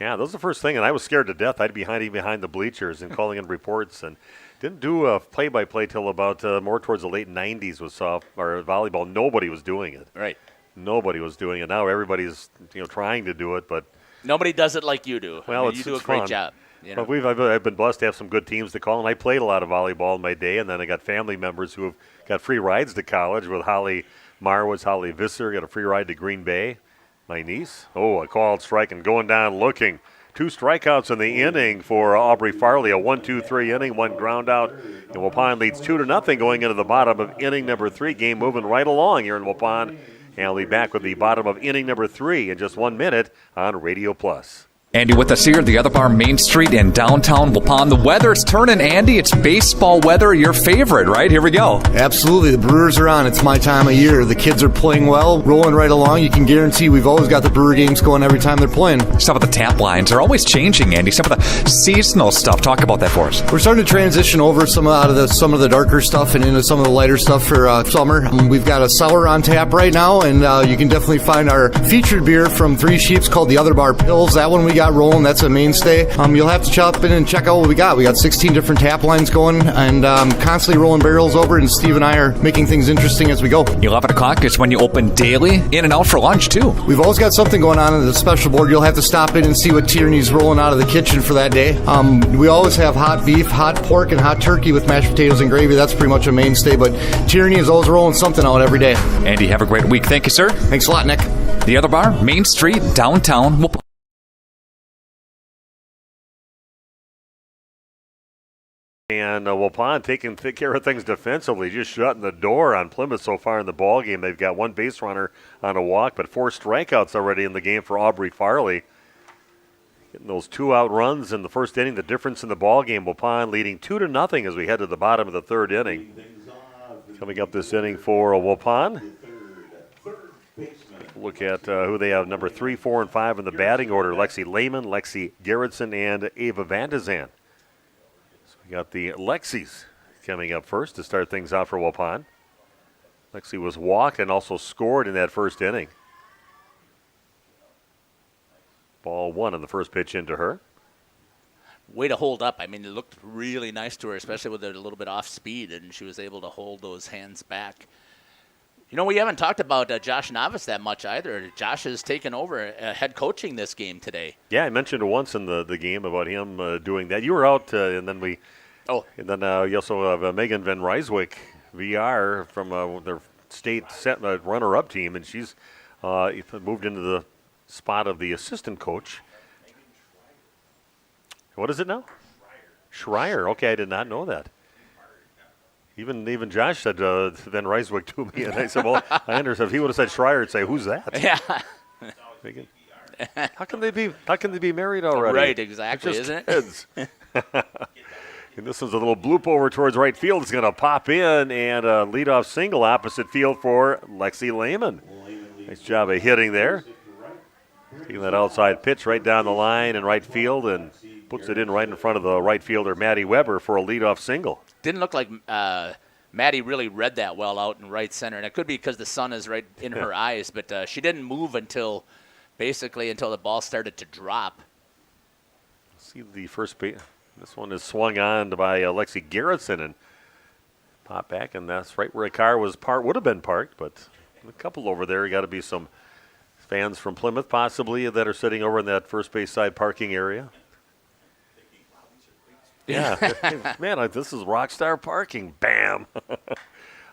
Yeah, that was the first thing, and I was scared to death. I'd be hiding behind the bleachers and calling in reports, and didn't do a play-by-play till about more towards the late 90s with volleyball. Nobody was doing it. Right. Nobody was doing it. Now everybody's trying to do it, but nobody does it like you do. Well, you do a great job. But I've been blessed to have some good teams to call, and I played a lot of volleyball in my day, and then I got family members who have got free rides to college with Holly Marwitz, Holly Visser, got a free ride to Green Bay, my niece. Oh, a called strike and going down looking. 2 strikeouts in the inning for Aubrey Farley, a 1-2-3 inning, 1 ground out. And Waupun leads 2-0 going into the bottom of inning number 3. Game moving right along here in Waupun. And we'll be back with the bottom of inning number 3 in just 1 minute on Radio Plus. Andy with us here at the Other Bar Main Street in downtown Waupun. The weather's turning, Andy. It's baseball weather, your favorite, right? Here we go. Absolutely. The Brewers are on. It's my time of year. The kids are playing well, rolling right along. You can guarantee we've always got the Brewer games going every time they're playing. Some of the tap lines are always changing, Andy. Some of the seasonal stuff. Talk about that for us. We're starting to transition over some of the darker stuff and into some of the lighter stuff for summer. We've got a sour on tap right now, and you can definitely find our featured beer from Three Sheeps called the Other Bar Pills. That one we got rolling. That's a mainstay. You'll have to chop in and check out what we got. We got 16 different tap lines going and constantly rolling barrels over, and Steve and I are making things interesting as we go. 11 o'clock is when you open daily, in and out for lunch, too. We've always got something going on at the special board. You'll have to stop in and see what Tierney's rolling out of the kitchen for that day. We always have hot beef, hot pork, and hot turkey with mashed potatoes and gravy. That's pretty much a mainstay, but Tierney is always rolling something out every day. Andy, have a great week. Thank you, sir. Thanks a lot, Nick. The Other Bar, Main Street, downtown Waupun. And Waupun taking care of things defensively, just shutting the door on Plymouth so far in the ball game. They've got one base runner on a walk, but 4 strikeouts already in the game for Aubrey Farley. Getting those 2-out runs in the first inning, the difference in the ball game. Waupun leading 2-0 as we head to the bottom of the third inning. Coming up this inning for Waupun. Look at who they have, number 3, 4, and 5 in the batting order. Lexi Lehman, Lexi Gerritsen, and Ava Vandezan. We got the Lexis coming up first to start things out for Waupun. Lexi was walked and also scored in that first inning. Ball 1 on the first pitch into her. Way to hold up. I mean, it looked really nice to her, especially with it a little bit off speed, and she was able to hold those hands back. You know, we haven't talked about Josh Novice that much either. Josh has taken over head coaching this game today. Yeah, I mentioned it once in the game about him doing that. You were out, and then we. Oh. And then you also have Megan Van Ryswick, VR, from their state runner-up team, and she's moved into the spot of the assistant coach. What is it now? Schreier. Okay, I did not know that. Even Josh said Van Ryswick to me, and I said, well, I understand. If he would have said Schreier, I'd say, who's that? Yeah. How can they be married already? Right, exactly, isn't kids. It? And this is a little bloop over towards right field. It's going to pop in, and a leadoff single opposite field for Lexi Lehman. Nice job of hitting there. Taking that outside pitch right down the line in right field and puts it in right in front of the right fielder, Maddie Weber, for a leadoff single. Didn't look like Maddie really read that well out in right center, and it could be because the sun is right in her eyes, but she didn't move until the ball started to drop. See the first base. This one is swung on by Lexi Gerritsen and pop back, and that's right where a car would have been parked, but a couple over there. Got to be some fans from Plymouth possibly that are sitting over in that first base side parking area. Yeah, man, this is rockstar parking. Bam!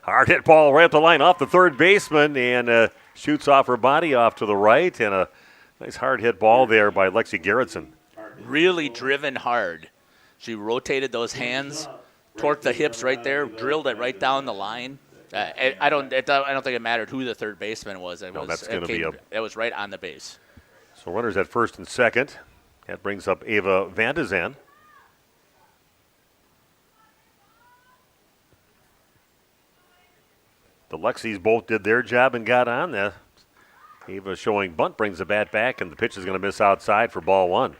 Hard hit ball right up the line off the third baseman and shoots off her body off to the right, and a nice hard hit ball there by Lexi Gerritsen. Really driven hard. She rotated those hands, torqued the hips right there, drilled it right down the line. I don't think it mattered who the third baseman was. It was right on the base. So runners at first and second. That brings up Ava Vandezan. The Lexis both did their job and got on there. Ava showing bunt, brings the bat back, and the pitch is going to miss outside for ball 1.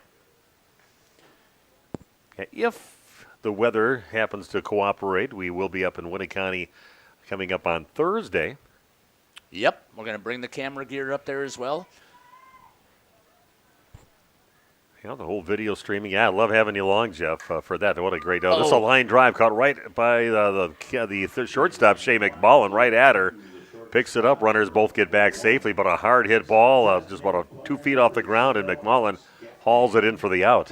If the weather happens to cooperate, we will be up in Winneconne coming up on Thursday. Yep, we're going to bring the camera gear up there as well. The whole video streaming. Yeah, I love having you along, Jeff, for that. What a great This is a line drive caught right by the shortstop, Shea McMullen, right at her. Picks it up. Runners both get back safely, but a hard hit ball just about 2 feet off the ground, and McMullen hauls it in for the out.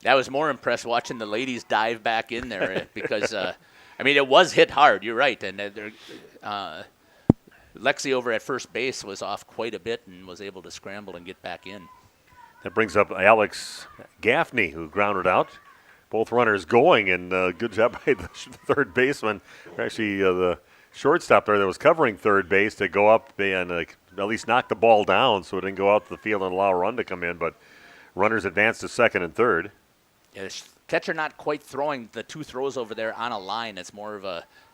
I was more impressed watching the ladies dive back in there because, it was hit hard. You're right. And Lexi over at first base was off quite a bit and was able to scramble and get back in. That brings up Alex Gaffney, who grounded out. Both runners going, and good job by the third baseman. Actually, the shortstop there that was covering third base to go up and at least knock the ball down so it didn't go out to the field and allow a run to come in. But Runners advance to second and third. Yeah, the catcher not quite throwing the 2 throws over there on a line. It's more of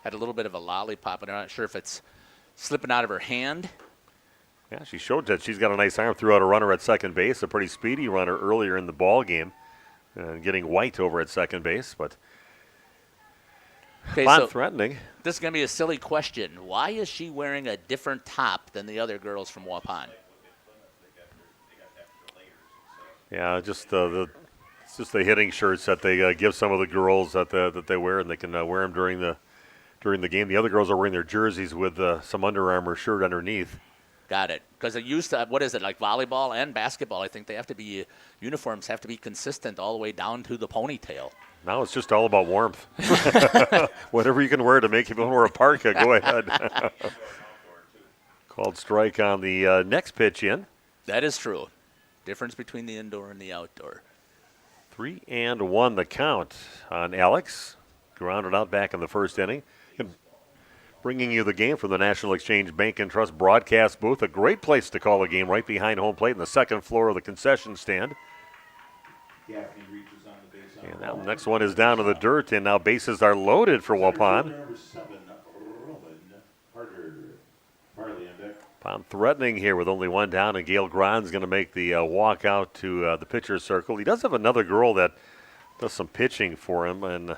had a little bit of a lollipop, and I'm not sure if it's slipping out of her hand. Yeah, she showed that she's got a nice arm. Threw out a runner at second base, a pretty speedy runner earlier in the ball game, getting White over at second base. But so threatening. This is going to be a silly question. Why is she wearing a different top than the other girls from Waupun? Yeah, just it's just the hitting shirts that they give some of the girls that they wear, and they can wear them during the game. The other girls are wearing their jerseys with some Under Armour shirt underneath. Got it. Because it used to, what is it, like volleyball and basketball? I think they have to be, uniforms have to be consistent all the way down to the ponytail. Now it's just all about warmth. Whatever you can wear to make you wear a parka, go ahead. Called strike on the next pitch in. That is true. Difference between the indoor and the outdoor. 3-1 the count on Alex. Grounded out back in the first inning. And bringing you the game from the National Exchange Bank and Trust broadcast booth. A great place to call a game right behind home plate in the second floor of the concession stand. And now the next one is down to the dirt, and now bases are loaded for Waupun. Waupun threatening here with only one down, and Gail Gron's going to make the walk out to the pitcher's circle. He does have another girl that does some pitching for him, and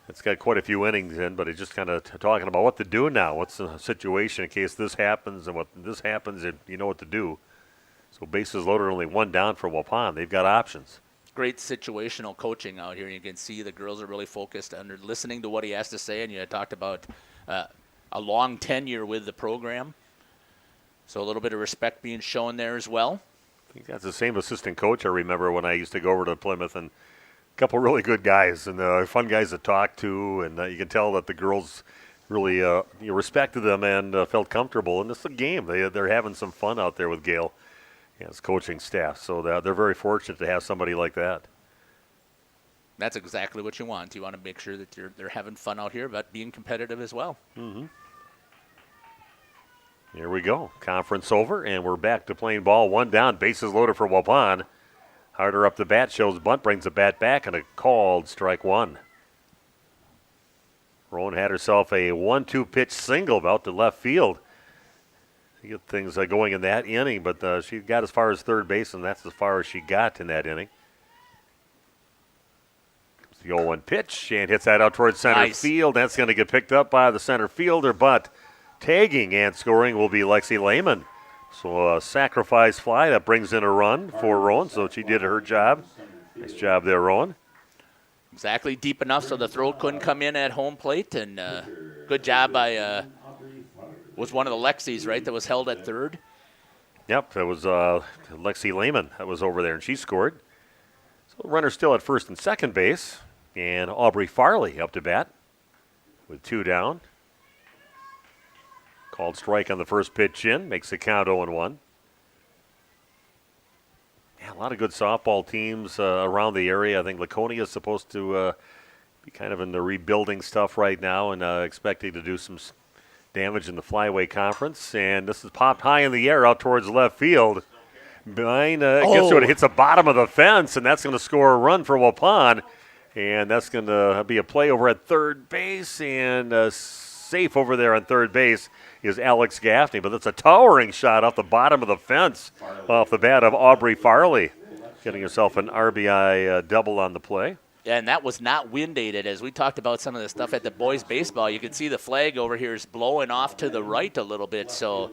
it's got quite a few innings in, but he's just kind of talking about what to do now. What's the situation in case this happens, and what this happens, and you know what to do. So bases loaded, only one down for Waupun. They've got options. Great situational coaching out here. You can see the girls are really focused on listening to what he has to say, and you had talked about a long tenure with the program. So a little bit of respect being shown there as well. I think that's the same assistant coach I remember when I used to go over to Plymouth, and a couple really good guys and fun guys to talk to, and you can tell that the girls really respected them and felt comfortable. And this is a game. They're having some fun out there with Gail and his coaching staff, so they're very fortunate to have somebody like that. That's exactly what you want. You want to make sure that they're having fun out here, but being competitive as well. Mm-hmm. Here we go. Conference over, and we're back to playing ball. One down, bases loaded for Waupun. Harder up the bat, shows bunt, brings the bat back, and a called strike one. Rowan had herself a 1-2 pitch single out to left field to get things going in that inning, but she got as far as third base, and that's as far as she got in that inning. Comes the 0-1 pitch, and hits that out towards center field. That's going to get picked up by the center fielder, but tagging and scoring will be Lexi Lehman. So a sacrifice fly that brings in a run for Rowan, so she did her job. Nice job there, Rowan. Exactly deep enough so the throw couldn't come in at home plate, and good job by was one of the Lexis, right, that was held at third? Yep, that was Lexi Lehman that was over there, and she scored. So the runner still at first and second base, and Aubrey Farley up to bat with two down. Called strike on the first pitch in, makes the count 0-1. Yeah, a lot of good softball teams around the area. I think Laconia is supposed to be kind of in the rebuilding stuff right now and expecting to do some damage in the Flyway Conference. And this is popped high in the air out towards left field. Behind, gets to it, hits the bottom of the fence, and that's going to score a run for Waupun. And that's going to be a play over at third base, and safe over there on third base is Alex Gaffney, but that's a towering shot off the bottom of the fence off the bat of Aubrey Farley, getting herself an RBI double on the play. And that was not wind aided. As we talked about some of the stuff at the boys baseball, you can see the flag over here is blowing off to the right a little bit. So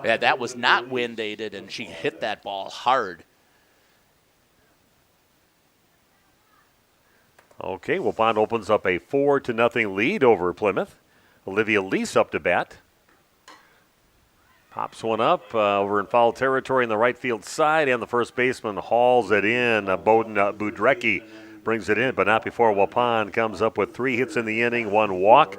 yeah, that was not wind aided, and she hit that ball hard. Okay, Waupun opens up a 4-0 lead over Plymouth. Olivia Lease up to bat. Pops one up over in foul territory in the right field side, and the first baseman hauls it in. Bowden Budrecki brings it in, but not before Waupun comes up with 3 hits in the inning, 1 walk.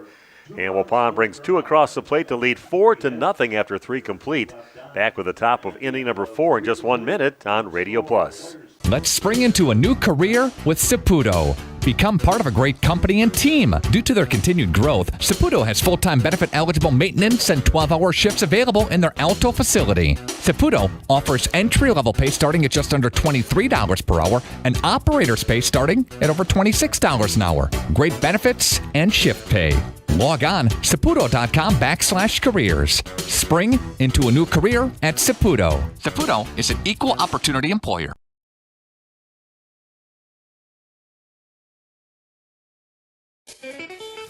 And Waupun brings 2 across the plate to lead 4-0 after 3 complete. Back with the top of inning number 4 in just 1 minute on Radio Plus. Let's spring into a new career with Saputo. Become part of a great company and team. Due to their continued growth, Saputo has full-time benefit-eligible maintenance and 12-hour shifts available in their Alto facility. Saputo offers entry-level pay starting at just under $23 per hour and operator's pay starting at over $26 an hour. Great benefits and shift pay. Log on saputo.com/careers. Spring into a new career at Saputo. Saputo is an equal opportunity employer.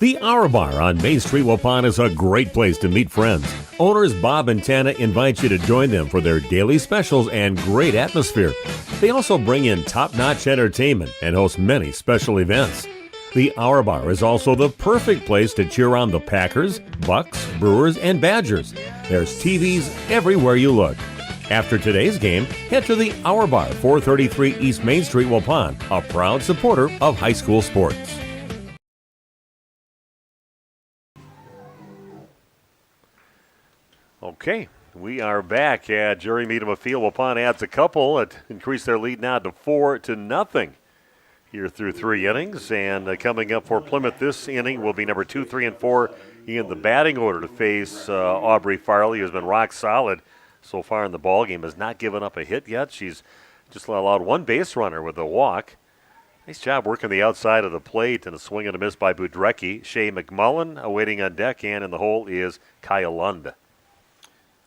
The Hour Bar on Main Street, Waupun is a great place to meet friends. Owners Bob and Tana invite you to join them for their daily specials and great atmosphere. They also bring in top-notch entertainment and host many special events. The Hour Bar is also the perfect place to cheer on the Packers, Bucks, Brewers, and Badgers. There's TVs everywhere you look. After today's game, head to the Hour Bar, 433 East Main Street, Waupun, a proud supporter of high school sports. Okay, we are back at Jerry Meadham Field. Waupun adds a couple. It increased their lead now to 4-0 here through 3 innings. And coming up for Plymouth this inning will be number 2, 3, and 4 in the batting order to face Aubrey Farley, who's been rock solid so far in the ballgame, has not given up a hit yet. She's just allowed one base runner with a walk. Nice job working the outside of the plate, and a swing and a miss by Budrecki. Shea McMullen awaiting on deck, and in the hole is Kaya Lund.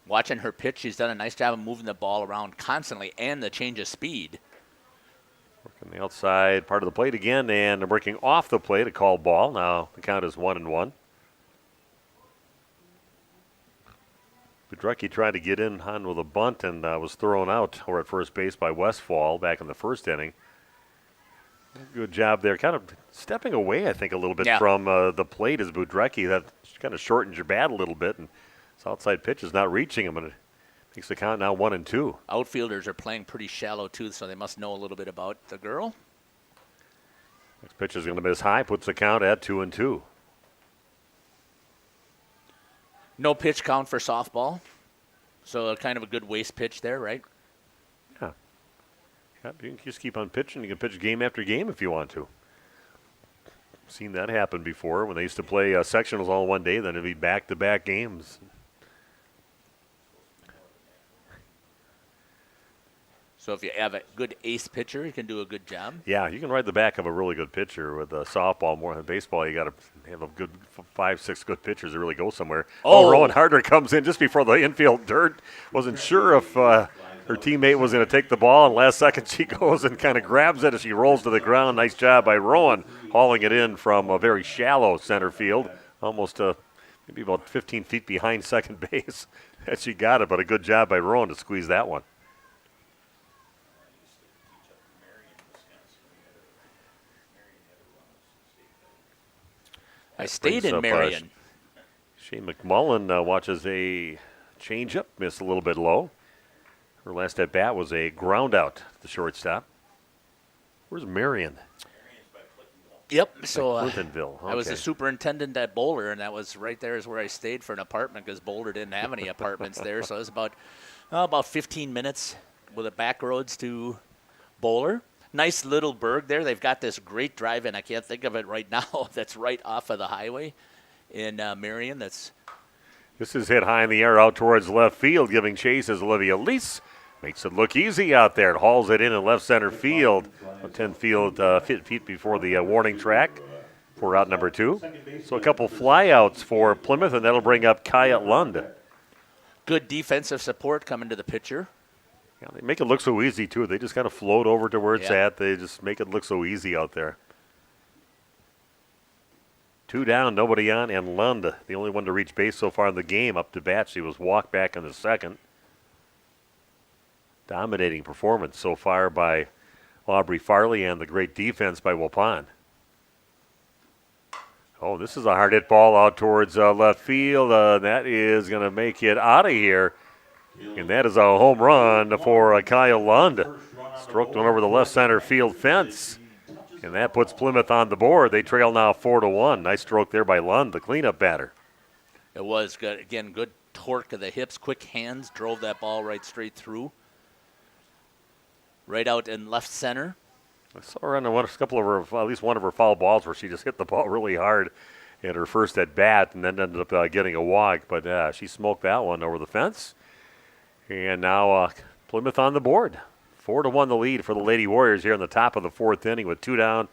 Watching her pitch, she's done a nice job of moving the ball around constantly and the change of speed. Working the outside part of the plate again, and working off the plate, a called ball. Now the count is 1-1. Budrecki tried to get in on with a bunt and was thrown out or at first base by Westfall back in the first inning. Good job there. Kind of stepping away, I think, a little bit from the plate as Budrecki. That kind of shortens your bat a little bit, and his outside pitch is not reaching him, and it makes the count now 1-2. Outfielders are playing pretty shallow, too, so they must know a little bit about the girl. Next pitch is going to miss high, puts the count at 2-2. No pitch count for softball, so kind of a good waste pitch there, right? Yeah. You can just keep on pitching. You can pitch game after game if you want to. Seen that happen before when they used to play sectionals all in one day, then it'd be back-to-back games. So if you have a good ace pitcher, you can do a good job. Yeah, you can ride the back of a really good pitcher with softball. More than baseball, you got to have a good 5-6 good pitchers to really go somewhere. Oh, Rowan Harder comes in just before the infield dirt. Wasn't sure if her teammate was going to take the ball, and last second she goes and kind of grabs it as she rolls to the ground. Nice job by Rowan, hauling it in from a very shallow center field, almost maybe about 15 feet behind second base. And she got it, but a good job by Rowan to squeeze that one. I stayed in Marion. Shea McMullen watches a changeup, missed a little bit low. Her last at bat was a ground out to the shortstop. Where's Marion? Yep, so Clintonville. Okay. I was the superintendent at Boulder, and that was right there is where I stayed for an apartment because Boulder didn't have any apartments there. So it was about 15 minutes with the back roads to Boulder. Nice little burg there. They've got this great drive-in. I can't think of it right now. That's right off of the highway in Marion. This is hit high in the air out towards left field, giving chase as Olivia Lease makes it look easy out there. It hauls it in left center field, 10 feet before the warning track for out number 2. So a couple flyouts for Plymouth, and that'll bring up Kaya Lund. Good defensive support coming to the pitcher. Yeah, they make it look so easy, too. They just kind of float over to where it's at. They just make it look so easy out there. 2 down, nobody on, and Lund, the only one to reach base so far in the game, up to bat. She was walked back in the second. Dominating performance so far by Aubrey Farley and the great defense by Waupun. Oh, this is a hard hit ball out towards left field. That is going to make it out of here. And that is a home run for Kyle Lund. Stroked one over the left center field fence. And that puts Plymouth on the board. They trail now 4-1. Nice stroke there by Lund, the cleanup batter. It was good. Again, good torque of the hips, quick hands, drove that ball right straight through. Right out in left center. I saw her on a couple of her, at least one of her foul balls where she just hit the ball really hard at her first at bat and then ended up getting a walk. But she smoked that one over the fence. And now Plymouth on the board. 4-1 the lead for the Lady Warriors here in the top of the fourth inning with 2 down,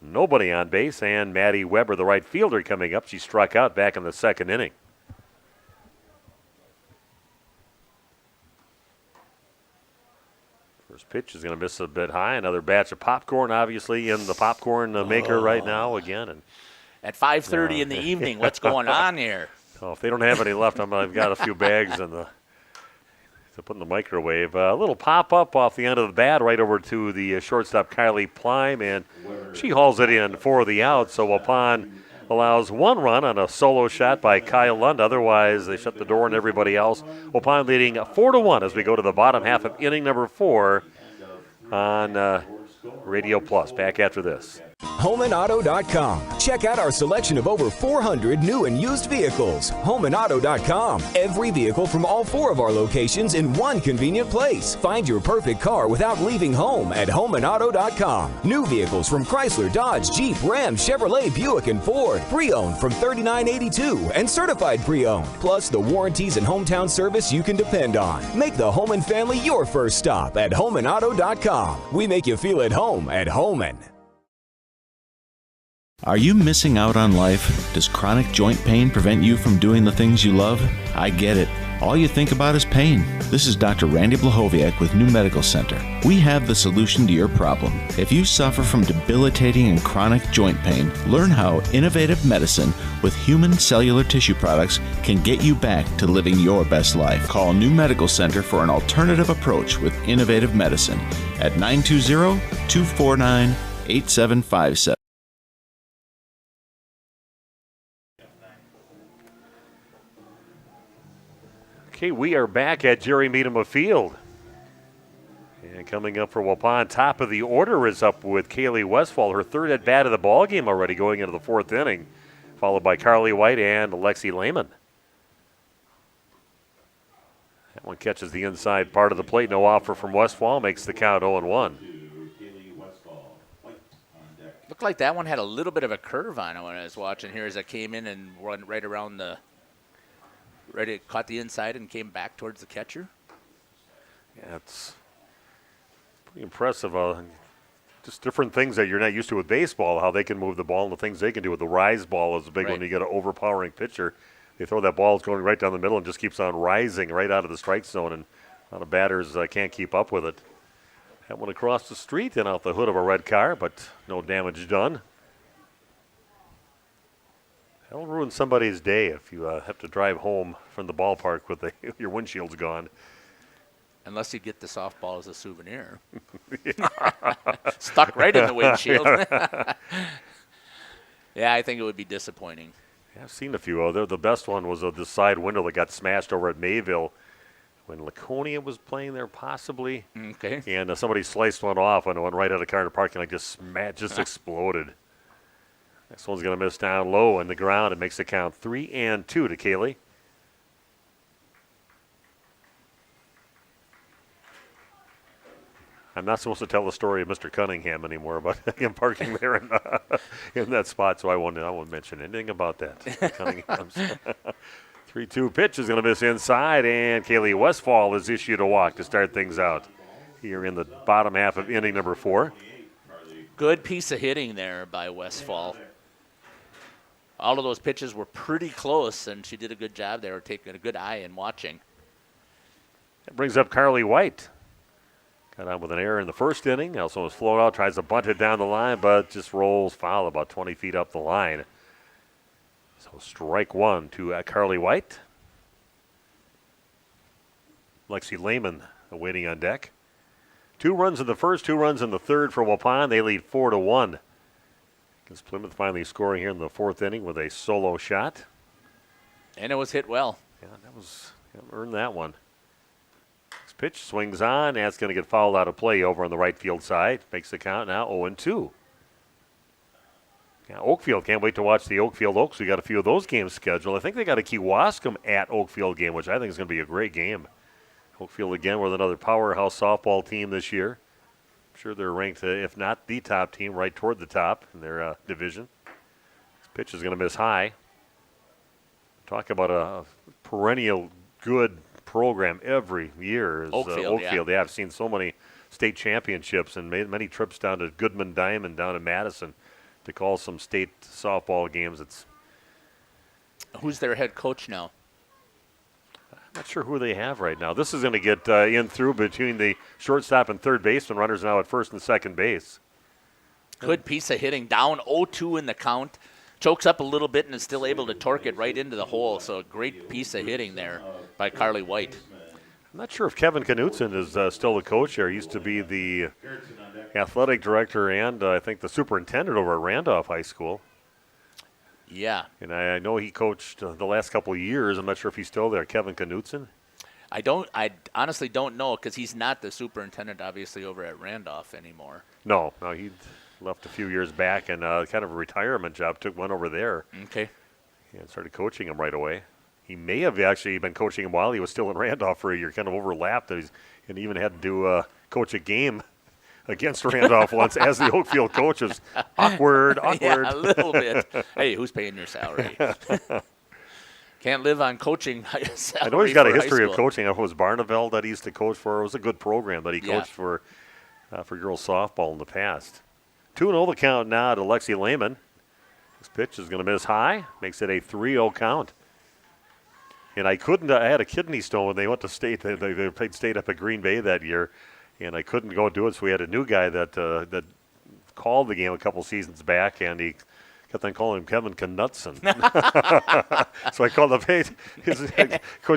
nobody on base, and Maddie Weber, the right fielder, coming up. She struck out back in the second inning. First pitch is going to miss a bit high. Another batch of popcorn, obviously, in the popcorn maker right now again. And at 5:30 in the evening, what's going on here? Oh, if they don't have any left, I've got a few bags to put in the microwave. A little pop-up off the end of the bat right over to the shortstop, Kylie Plime, and she hauls it in for the out. So Waupun allows 1 run on a solo shot by Kyle Lund. Otherwise, they shut the door on everybody else. Waupun leading 4-1 as we go to the bottom half of inning number 4 on Radio Plus. Back after this. HomeandAuto.com. Check out our selection of over 400 new and used vehicles. HomeandAuto.com. Every vehicle from all 4 of our locations in one convenient place. Find your perfect car without leaving home at HomeandAuto.com. New vehicles from Chrysler, Dodge, Jeep, Ram, Chevrolet, Buick, and Ford. Pre-owned from $39.82 and certified pre-owned. Plus the warranties and hometown service you can depend on. Make the Homan family your first stop at HomeandAuto.com. We make you feel at home at Homan. Are you missing out on life? Does chronic joint pain prevent you from doing the things you love? I get it. All you think about is pain. This is Dr. Randy Blahoviak with New Medical Center. We have the solution to your problem. If you suffer from debilitating and chronic joint pain, learn how innovative medicine with human cellular tissue products can get you back to living your best life. Call New Medical Center for an alternative approach with innovative medicine at 920-249-8757. Okay, we are back at Jerry Meadham Field. And coming up for Waupun, top of the order is up with Kaylee Westfall, her third at bat of the ball game already going into the fourth inning, followed by Carly White and Lexi Lehman. That one catches the inside part of the plate. No offer from Westfall, makes the count 0-1. Looked like that one had a little bit of a curve on it when I was watching here as I came in and run right around the. It caught the inside and came back towards the catcher. Yeah, it's pretty impressive. Just different things that you're not used to with baseball, how they can move the ball and the things they can do with the rise ball is a big one. You get an overpowering pitcher. They throw that ball, it's going right down the middle and just keeps on rising right out of the strike zone, and a lot of batters can't keep up with it. That one across the street and out the hood of a red car, but no damage done. That'll ruin somebody's day if you have to drive home from the ballpark with your windshield's gone. Unless you get the softball as a souvenir. Stuck right in the windshield. Yeah, I think it would be disappointing. Yeah, I've seen a few. The best one was the side window that got smashed over at Mayville when Laconia was playing there, possibly. Okay. And somebody sliced one off and it went right out of the car in the parking lot, just exploded. This one's going to miss down low in the ground. It makes the count 3-2 to Kaylee. I'm not supposed to tell the story of Mr. Cunningham anymore about him parking there in that spot, so I won't mention anything about that. Cunningham's 3-2 pitch is going to miss inside, and Kaylee Westfall is issued a walk to start things out here in the bottom half of inning number 4. Good piece of hitting there by Westfall. All of those pitches were pretty close, and she did a good job there, taking a good eye and watching. That brings up Carly White. Got on with an error in the first inning. Also was flown out, tries to bunt it down the line, but just rolls foul about 20 feet up the line. So strike one to Carly White. Lexi Lehman waiting on deck. 2 runs in the first, 2 runs in the third for Waupun. They lead 4-1. Because Plymouth finally scoring here in the fourth inning with a solo shot. And it was hit well. Yeah, earned that one. This pitch swings on. That's going to get fouled out of play over on the right field side. Makes the count now 0-2. Yeah, Oakfield, can't wait to watch the Oakfield Oaks. We got a few of those games scheduled. I think they got a Kewaskum at Oakfield game, which I think is going to be a great game. Oakfield again with another powerhouse softball team this year. sure they're ranked, if not the top team, right toward the top in their division. This pitch is going to miss high. Talk about a perennial good program every year is Oakfield. Yeah, I've seen so many state championships and made many trips down to Goodman Diamond down in Madison to call some state softball games. Who's their head coach now? Not sure who they have right now. This is going to get in through between the shortstop and third baseman. Runners now at first and second base. Good piece of hitting. Down 0-2 in the count. Chokes up a little bit and is still able to torque it right into the hole. So a great piece of hitting there by Carly White. I'm not sure if Kevin Knutson is still the coach here. He used to be the athletic director and I think the superintendent over at Randolph High School. Yeah. And I know he coached the last couple of years. I'm not sure if he's still there. Kevin Knutson? I honestly don't know because he's not the superintendent, obviously, over at Randolph anymore. No, he left a few years back and kind of a retirement job. Went over there. Okay. And started coaching him right away. He may have actually been coaching him while he was still in Randolph for a year, kind of overlapped. And even had to coach a game against Randolph once as the Oakfield coach. Is awkward. Yeah, a little bit. Hey, who's paying your salary? Can't live on coaching salary. I know he's got a history of coaching. I know it was Barneveld that he used to coach for. It was a good program that he coached for girls softball in the past. 2-0 the count now to Lexi Lehman. This pitch is going to miss high. Makes it a 3-0 count. And I had a kidney stone when they went to state. They played state up at Green Bay that year. And I couldn't go do it, so we had a new guy that called the game a couple seasons back, and he kept on calling him Kevin Knutson. So I called him.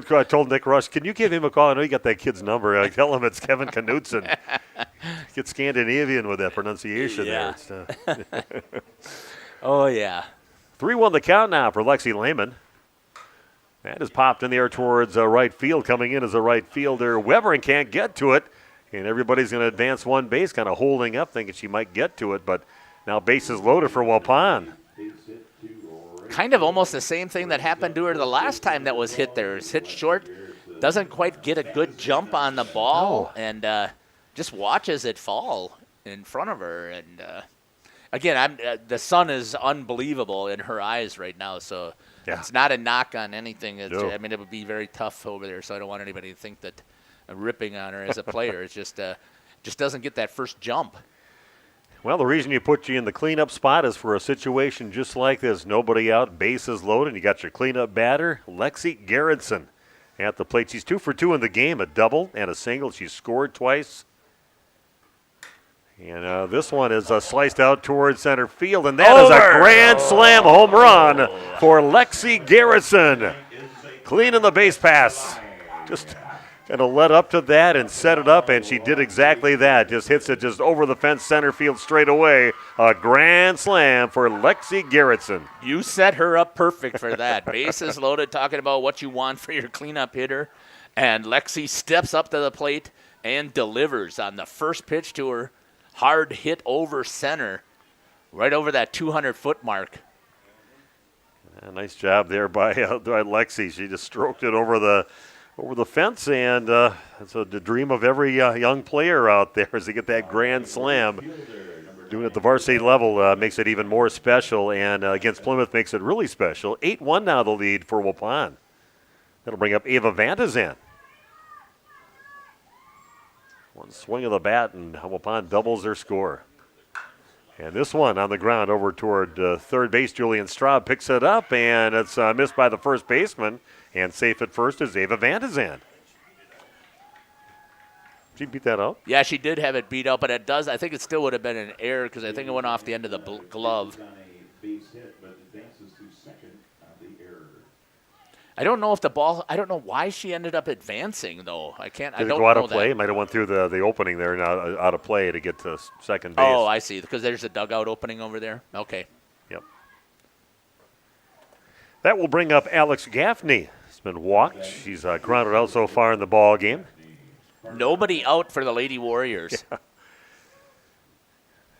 I told Nick Rush, "Can you give him a call? I know you got that kid's number. I tell him it's Kevin Knutson." Get Scandinavian with that pronunciation there. Oh yeah. 3-1 the count now for Lexi Lehman. That is popped in the air towards right field. Coming in as a right fielder, Weber, and can't get to it. And everybody's going to advance one base, kind of holding up, thinking she might get to it. But now bases loaded for Waupun. Kind of almost the same thing that happened to her the last time that was hit there. It's hit short, doesn't quite get a good jump on the ball, and just watches it fall in front of her. And again, the sun is unbelievable in her eyes right now, so it's not a knock on anything. I mean, it would be very tough over there, so I don't want anybody to think that ripping on her as a player. It's just doesn't get that first jump. Well, the reason you put you in the cleanup spot is for a situation just like this. Nobody out, bases loaded. You got your cleanup batter, Lexi Gerritsen, at the plate. She's 2 for 2 in the game, a double and a single. She's scored twice. And this one is sliced out towards center field, and that is a grand slam home run for Lexi Gerritsen. Cleaning the base pass. Just kind of led up to that and set it up, and she did exactly that. Just hits it just over the fence, center field straight away. A grand slam for Lexi Gerritsen. You set her up perfect for that. Bases loaded, talking about what you want for your cleanup hitter. And Lexi steps up to the plate and delivers on the first pitch to her. Hard hit over center, right over that 200-foot mark. Nice job there by Lexi. She just stroked it over the fence, and it's the dream of every young player out there is to get that grand slam. Doing it at the varsity level makes it even more special, and against Plymouth makes it really special. 8-1 now the lead for Waupun. That'll bring up Ava Vantazan. One swing of the bat, and Waupun doubles their score. And this one on the ground over toward third base. Julian Straub picks it up, and it's missed by the first baseman. And safe at first is Ava Vantazan. She beat that out? Yeah, she did have it beat out, but I think it still would have been an error because I think it went off the end of the glove. I don't know if I don't know why she ended up advancing, though. I don't know. Did it go out of play? It might have went through the opening there, now out of play to get to second base. Oh, I see, because there's a dugout opening over there. Okay. Yep. That will bring up Alex Gaffney. He's been walked. She's grounded out so far in the ball game. Nobody out for the Lady Warriors.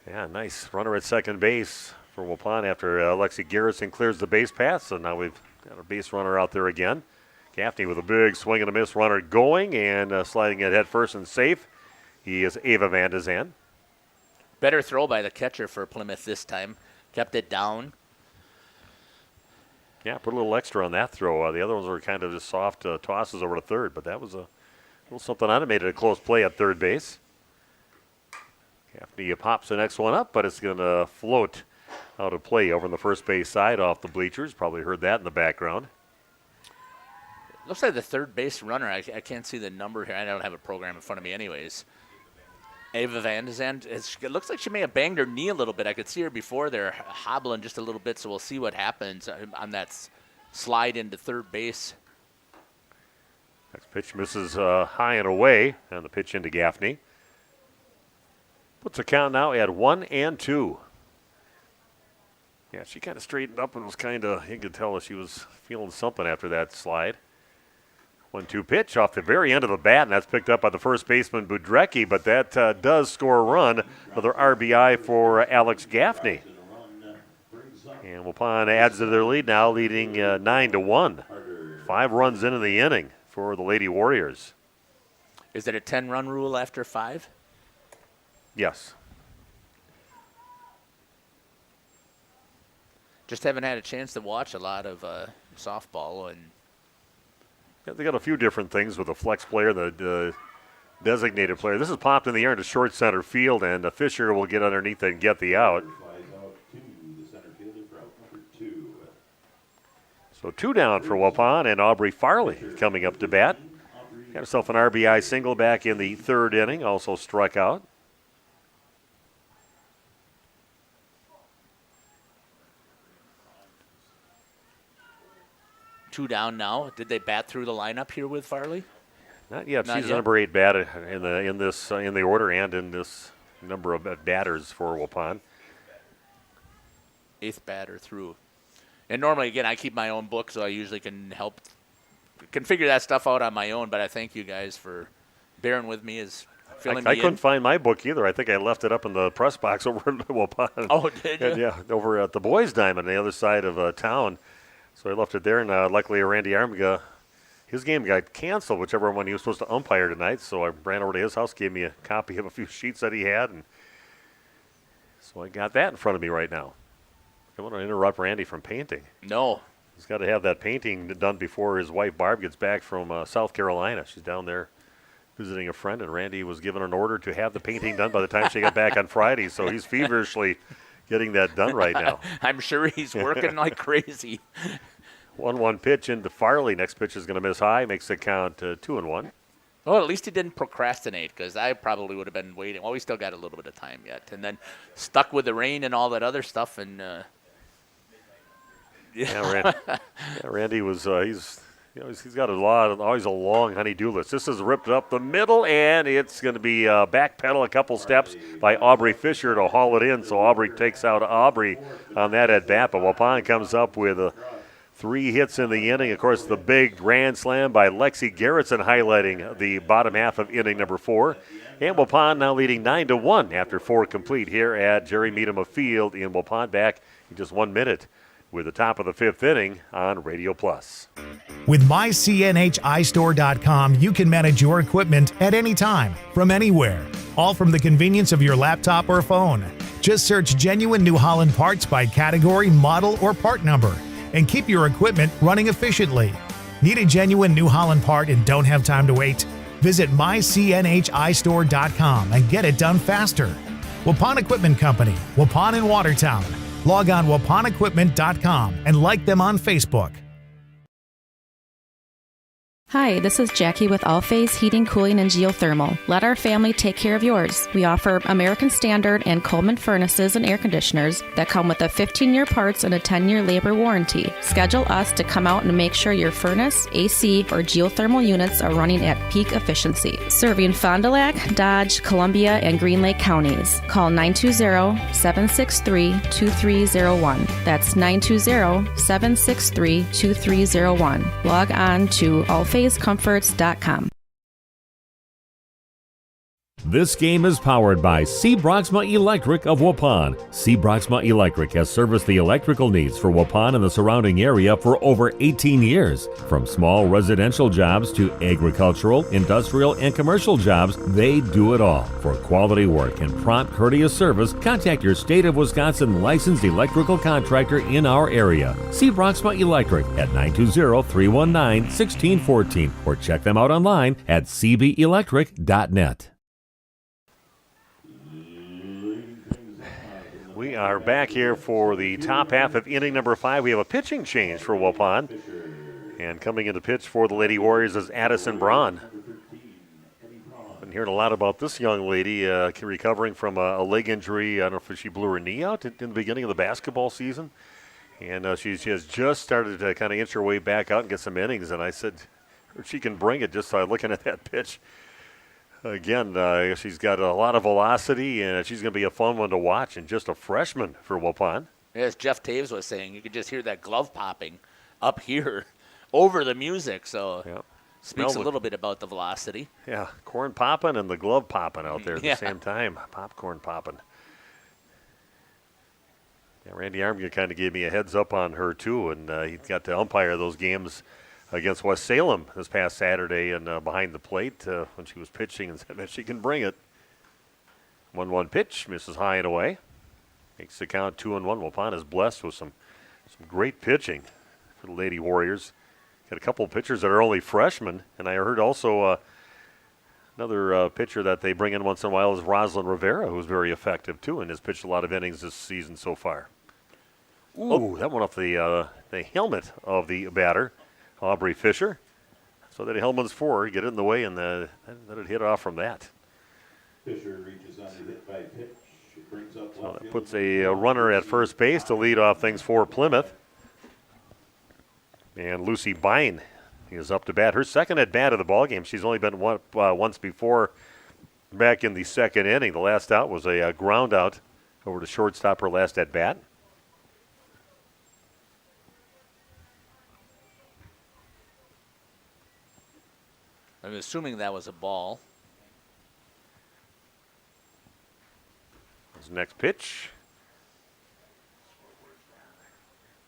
Yeah, nice runner at second base for Waupun after Lexi Gerritsen clears the base path. So now we've got a base runner out there again. Gaffney with a big swing and a miss runner going and sliding it head first and safe. He is Ava Vantazan. Better throw by the catcher for Plymouth this time. Kept it down. Yeah, put a little extra on that throw. The other ones were kind of just soft tosses over to third, but that was a little something on it. Made it a close play at third base. Gaffney pops the next one up, but it's going to float out of play over on the first base side off the bleachers. Probably heard that in the background. Looks like the third base runner. I can't see the number here. I don't have a program in front of me anyways. Ava Van de Zandt, it looks like she may have banged her knee a little bit. I could see her before there hobbling just a little bit, so we'll see what happens on that slide into third base. Next pitch misses high and away, and the pitch into Gaffney. Puts a count now at 1-2. Yeah, she kind of straightened up and was kind of, you could tell she was feeling something after that slide. 1-2 pitch off the very end of the bat, and that's picked up by the first baseman Budrecki, but that does score a run. Another RBI for Alex Gaffney. And Waupun adds to their lead now, leading 9-1. 5 runs into the inning for the Lady Warriors. Is it a 10-run rule after 5? Yes. Just haven't had a chance to watch a lot of softball. And yeah, they got a few different things with the flex player, the designated player. This is popped in the air into short center field, and Fisher will get underneath and get the out. So 2 down for Waupun, and Aubrey Farley coming up to bat. Got herself an RBI single back in the third inning, also struck out. Two down now. Did they bat through the lineup here with Farley? Not yet. Not She's yet. number 8 batter in the order and in this number of batters for Waupun. 8th batter through. And normally, again, I keep my own book, so I usually can figure that stuff out on my own. But I thank you guys for bearing with me as filling me I in. couldn't find my book either. I think I left it up in the press box over in Waupun. Oh, did you? And yeah, over at the Boys Diamond on the other side of town. So I left it there, and luckily Randy Armiga, his game got canceled, whichever one he was supposed to umpire tonight. So I ran over to his house, gave me a copy of a few sheets that he had, and so I got that in front of me right now. I want to interrupt Randy from painting. No. He's got to have that painting done before his wife Barb gets back from South Carolina. She's down there visiting a friend, and Randy was given an order to have the painting done by the time she got back on Friday. So he's feverishly getting that done right now. I'm sure he's working like crazy. 1-1 pitch into Farley. Next pitch is going to miss high. Makes the count 2-1. Well, at least he didn't procrastinate, because I probably would have been waiting. Well, we still got a little bit of time yet. And then stuck with the rain and all that other stuff. And Randy was he's got always a long honey-do list. This is ripped up the middle, and it's going to be backpedal a couple steps by Aubrey Fisher to haul it in. So Aubrey takes out Aubrey on that at bat. But Waupun comes up with 3 hits in the inning. Of course, the big grand slam by Lexi Garrettson highlighting the bottom half of inning number 4. And Waupun now leading 9-1 after 4 complete here at Jerry Meadham Field in Waupun. Back in just 1 minute with the top of the 5th inning on Radio Plus. With mycnhistore.com, you can manage your equipment at any time, from anywhere, all from the convenience of your laptop or phone. Just search genuine New Holland parts by category, model, or part number, and keep your equipment running efficiently. Need a genuine New Holland part and don't have time to wait? Visit mycnhistore.com and get it done faster. Waupun Equipment Company, Waupun in Watertown. Log on waupunequipment.com and like them on Facebook. Hi, this is Jackie with All Phase Heating, Cooling, and Geothermal. Let our family take care of yours. We offer American Standard and Coleman furnaces and air conditioners that come with a 15-year parts and a 10-year labor warranty. Schedule us to come out and make sure your furnace, AC, or geothermal units are running at peak efficiency. Serving Fond du Lac, Dodge, Columbia, and Green Lake counties. Call 920-763-2301. That's 920-763-2301. Log on to allphasecomforts.com. This game is powered by C. Broxma Electric of Waupun. C. Broxma Electric has serviced the electrical needs for Waupun and the surrounding area for over 18 years. From small residential jobs to agricultural, industrial, and commercial jobs, they do it all. For quality work and prompt, courteous service, contact your State of Wisconsin licensed electrical contractor in our area. C. Broxma Electric at 920-319-1614 or check them out online at cbelectric.net. We are back here for the top half of inning number 5. We have a pitching change for Waupun. And coming into pitch for the Lady Warriors is Addison Braun. Been hearing a lot about this young lady recovering from a leg injury. I don't know if she blew her knee out in the beginning of the basketball season. And she has just started to kind of inch her way back out and get some innings. And I said she can bring it just looking at that pitch. Again, she's got a lot of velocity, and she's going to be a fun one to watch, and just a freshman for Waupun. As Jeff Taves was saying, you could just hear that glove popping up here over the music, so speaks a little bit about the velocity. Yeah, corn popping and the glove popping out there at the same time. Popcorn popping. Yeah, Randy Armgren kind of gave me a heads up on her, too, and he got to umpire those games against West Salem this past Saturday and behind the plate when she was pitching, and said that she can bring it. 1-1 pitch, misses high and away. Makes the count 2-1. Waupun is blessed with some great pitching for the Lady Warriors. Got a couple of pitchers that are only freshmen, and I heard also another pitcher that they bring in once in a while is Rosalind Rivera, who's very effective too and has pitched a lot of innings this season so far. Ooh, that went off the helmet of the batter, Aubrey Fisher. So that Hellman's 4, get in the way, and let it hit off from that. Fisher reaches on the hit by pitch. It brings up so that puts a runner at first base to lead off things for Plymouth. And Lucy Bine is up to bat. Her second at bat of the ball game. She's only been once before back in the second inning. The last out was a ground out over to shortstop, her last at bat. I'm assuming that was a ball. His next pitch.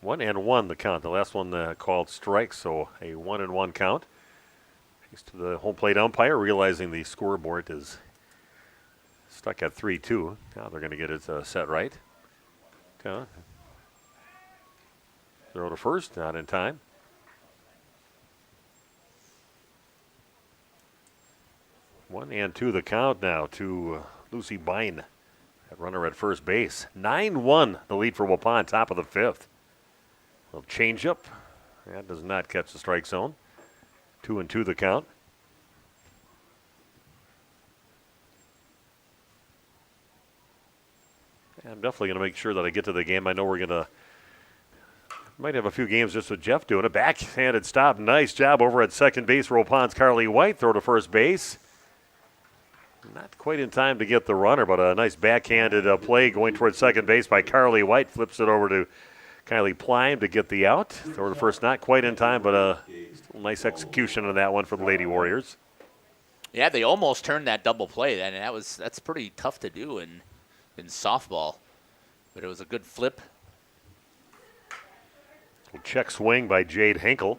1-1 the count. The last one called strike, so a 1-1 count. Thanks to the home plate umpire realizing the scoreboard is stuck at 3-2. Now they're going to get it set right. Throw to first, not in time. 1-2 the count now to Lucy Bine, that runner at first base. 9-1 the lead for Waupun, top of the 5th. Little change up. That does not catch the strike zone. 2-2 the count. I'm definitely going to make sure that I get to the game. I know we're going to might have a few games just with Jeff doing it. Backhanded stop. Nice job over at second base for Waupun's Carly White. Throw to first base. Not quite in time to get the runner, but a nice backhanded play going towards second base by Carly White. Flips it over to Kylie Plime to get the out. Throw to first, not quite in time, but still nice execution on that one for the Lady Warriors. Yeah, they almost turned that double play, and that's pretty tough to do in softball. But it was a good flip. Check swing by Jade Hinkle.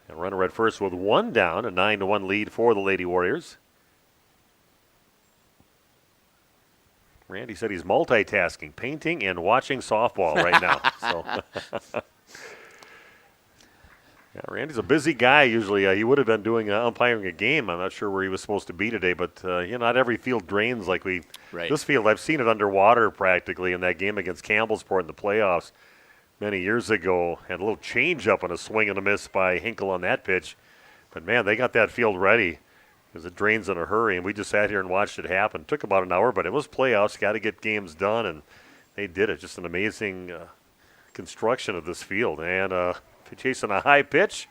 A runner at first with one down, a 9-1 lead for the Lady Warriors. Randy said he's multitasking, painting and watching softball right now. So, yeah, Randy's a busy guy usually. He would have been doing umpiring a game. I'm not sure where he was supposed to be today, but not every field drains like we. Right. This field, I've seen it underwater practically in that game against Campbellsport in the playoffs many years ago. Had a little change up and a swing and a miss by Hinkle on that pitch. But, man, they got that field ready because it drains in a hurry, and we just sat here and watched it happen. Took about an hour, but it was playoffs. Got to get games done, and they did it. Just an amazing construction of this field. And chasing a high pitch,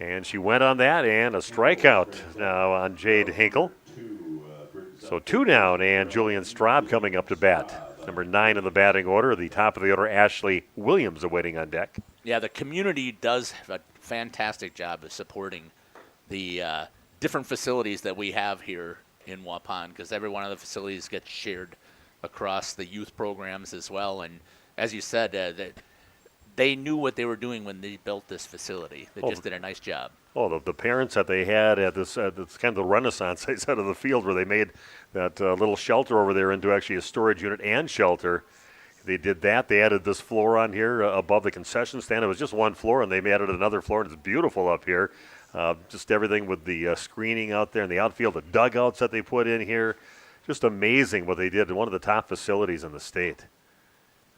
and she went on that, and a strikeout now on Jade Hinkle. So 2 down, and Julian Straub coming up to bat. Number 9 in the batting order. The top of the order, Ashley Williams, awaiting on deck. Yeah, the community does have a fantastic job of supporting the different facilities that we have here in Waupun, because every one of the facilities gets shared across the youth programs as well. And as you said, that they knew what they were doing when they built this facility. They just did a nice job. Oh, the parents that they had at this kind of the Renaissance side of the field where they made that little shelter over there into actually a storage unit and shelter. They did that. They added this floor on here above the concession stand. It was just one floor, and they added another floor, and it's beautiful up here. Just everything with the screening out there in the outfield, the dugouts that they put in here. Just amazing what they did. One of the top facilities in the state.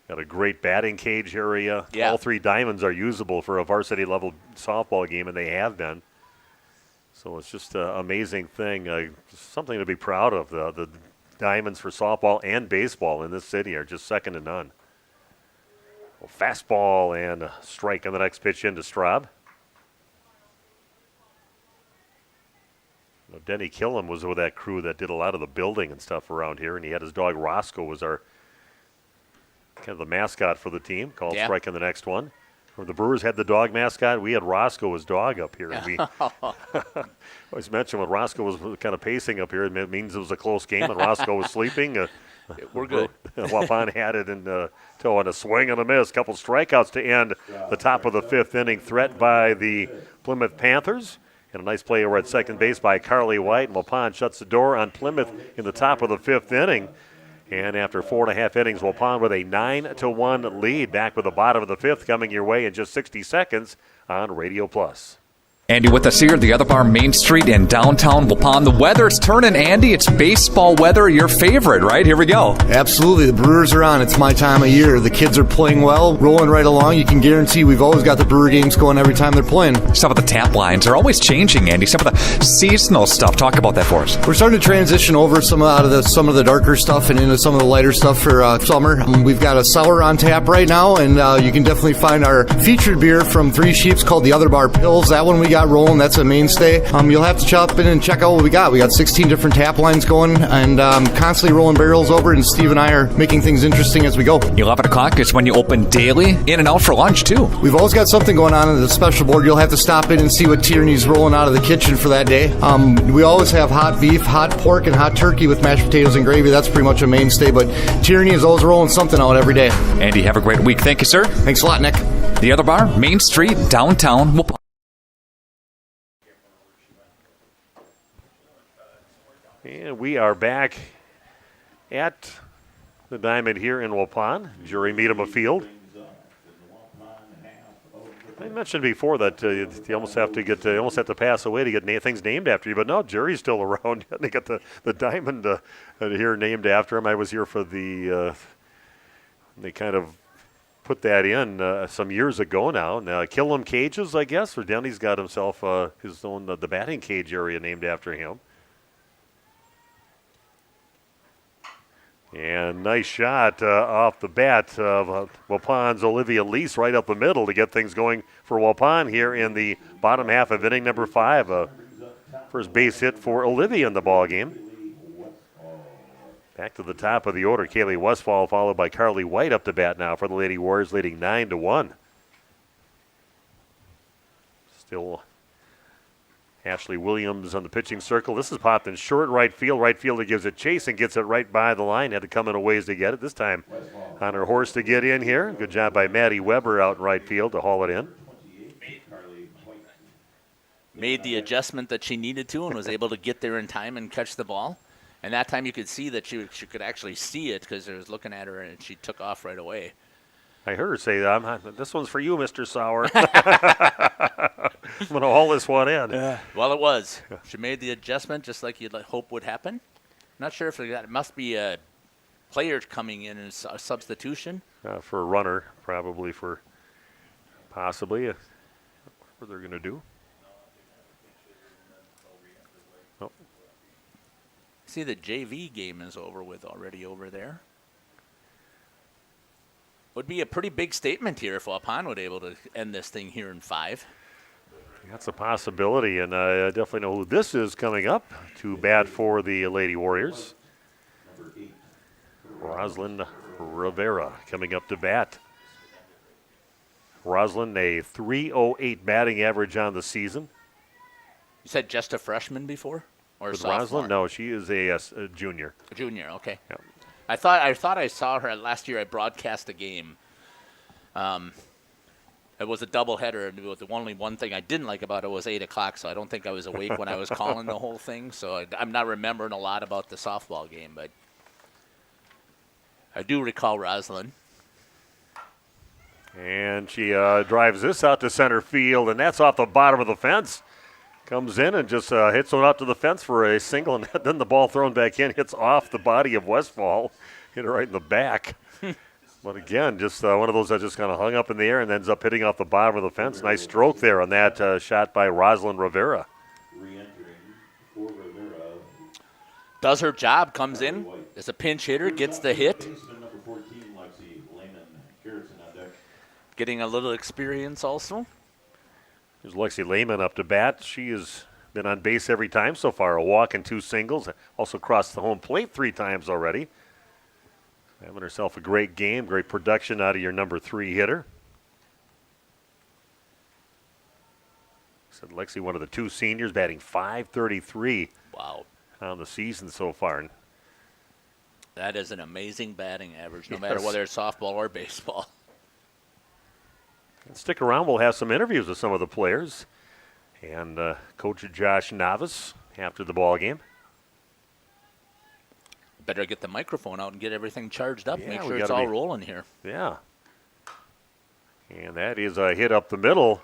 Got a great batting cage area. Yeah. All 3 diamonds are usable for a varsity level softball game, and they have been. So it's just an amazing thing. Something to be proud of. The diamonds for softball and baseball in this city are just second to none. Well, fastball and a strike on the next pitch into Straub. Denny Killam was with that crew that did a lot of the building and stuff around here, and he had his dog Roscoe was our kind of the mascot for the team. Called strike on the next one. When the Brewers had the dog mascot, we had Roscoe as dog up here. And we always mention when Roscoe was kind of pacing up here, it means it was a close game, and Roscoe was sleeping. We're good. Waupun had it in toe on a swing and a miss. Couple strikeouts to end the top of the 5th inning. Threat by the Plymouth Panthers. And a nice play over at second base by Carly White. And Waupun shuts the door on Plymouth in the top of the 5th inning. And after 4.5 innings, Waupun with a 9-1 lead. Back with the bottom of the 5th coming your way in just 60 seconds on Radio Plus. Andy with us here at the Other Bar Main Street in downtown Waupun. The weather's turning, Andy. It's baseball weather, your favorite, right? Here we go. Absolutely. The Brewers are on. It's my time of year. The kids are playing well, rolling right along. You can guarantee we've always got the Brewer games going every time they're playing. Some of the tap lines are always changing, Andy. Some of the seasonal stuff. Talk about that for us. We're starting to transition over some of the darker stuff and into some of the lighter stuff for summer. We've got a sour on tap right now, and you can definitely find our featured beer from Three Sheeps called the Other Bar Pills. That one we got rolling. That's a mainstay. You'll have to chop in and check out what we got. We got 16 different tap lines going and constantly rolling barrels over, and Steve and I are making things interesting as we go. 11 o'clock is when you open daily, in and out for lunch too. We've always got something going on at the special board. You'll have to stop in and see what Tierney's rolling out of the kitchen for that day. We always have hot beef, hot pork, and hot turkey with mashed potatoes and gravy. That's pretty much a mainstay, but Tierney is always rolling something out every day. Andy, have a great week. Thank you, sir. Thanks a lot, Nick. The Other Bar, Main Street, downtown Waupun. And we are back at the Diamond here in Waupun. Jury Meadham Field. I mentioned before that you almost have to pass away to get things named after you, but no, Jury's still around. They got the Diamond here named after him. I was here for they kind of put that in some years ago now. Now Killam Cages, I guess, or Denny's got himself his own the batting cage area named after him. And nice shot off the bat of Waupun's Olivia Lease right up the middle to get things going for Waupun here in the bottom half of inning number 5. First base hit for Olivia in the ball game. Back to the top of the order, Kaylee Westfall followed by Carly White up to bat now for the Lady Warriors, leading 9-1. Still Ashley Williams on the pitching circle. This is popped in short right field. Right fielder gives it chase and gets it right by the line. Had to come in a ways to get it. This time on her horse to get in here. Good job by Maddie Weber out in right field to haul it in. Made the adjustment that she needed to and was able to get there in time and catch the ball. And that time you could see that she could actually see it because I was looking at her and she took off right away. I heard her say, this one's for you, Mr. Sauer. I'm going to haul this one in. Well, it was. She made the adjustment just like you'd hope would happen. Not sure if it must be a player coming in as a substitution. For a runner, probably for possibly. What they're going to do. Oh. See, the JV game is over with already over there. Would be a pretty big statement here if Waupun would able to end this thing here in 5. That's a possibility, and I definitely know who this is coming up to bat for the Lady Warriors. Rosalind Rivera coming up to bat. Rosalind, a .308 batting average on the season. You said just a freshman before? Or With sophomore? Rosalind? No, she is a junior. A junior, okay. Yep. I thought I saw her last year. I broadcast a game. It was a doubleheader, and the only one thing I didn't like about it was 8 o'clock, so I don't think I was awake when I was calling the whole thing. So I'm not remembering a lot about the softball game, but I do recall Rosalind. And she drives this out to center field, and that's off the bottom of the fence. Comes in and just hits one out to the fence for a single, and then the ball thrown back in, hits off the body of Westfall, hit it right in the back. But again, just one of those that just kind of hung up in the air and ends up hitting off the bottom of the fence. Nice stroke there on that shot by Rosalind Rivera. Does her job, comes in as a pinch hitter, gets the hit. Getting a little experience also. There's Lexi Lehman up to bat. She has been on base every time so far. A walk and 2 singles. Also crossed the home plate 3 times already. Having herself a great game, great production out of your number 3 hitter. Said Lexi, one of the 2 seniors, batting .533. Wow. On the season so far. That is an amazing batting average, no matter whether it's softball or baseball. And stick around. We'll have some interviews with some of the players. And Coach Josh Navis after the ball game. Better get the microphone out and get everything charged up. Yeah, Make sure it's all rolling here. Yeah. And that is a hit up the middle.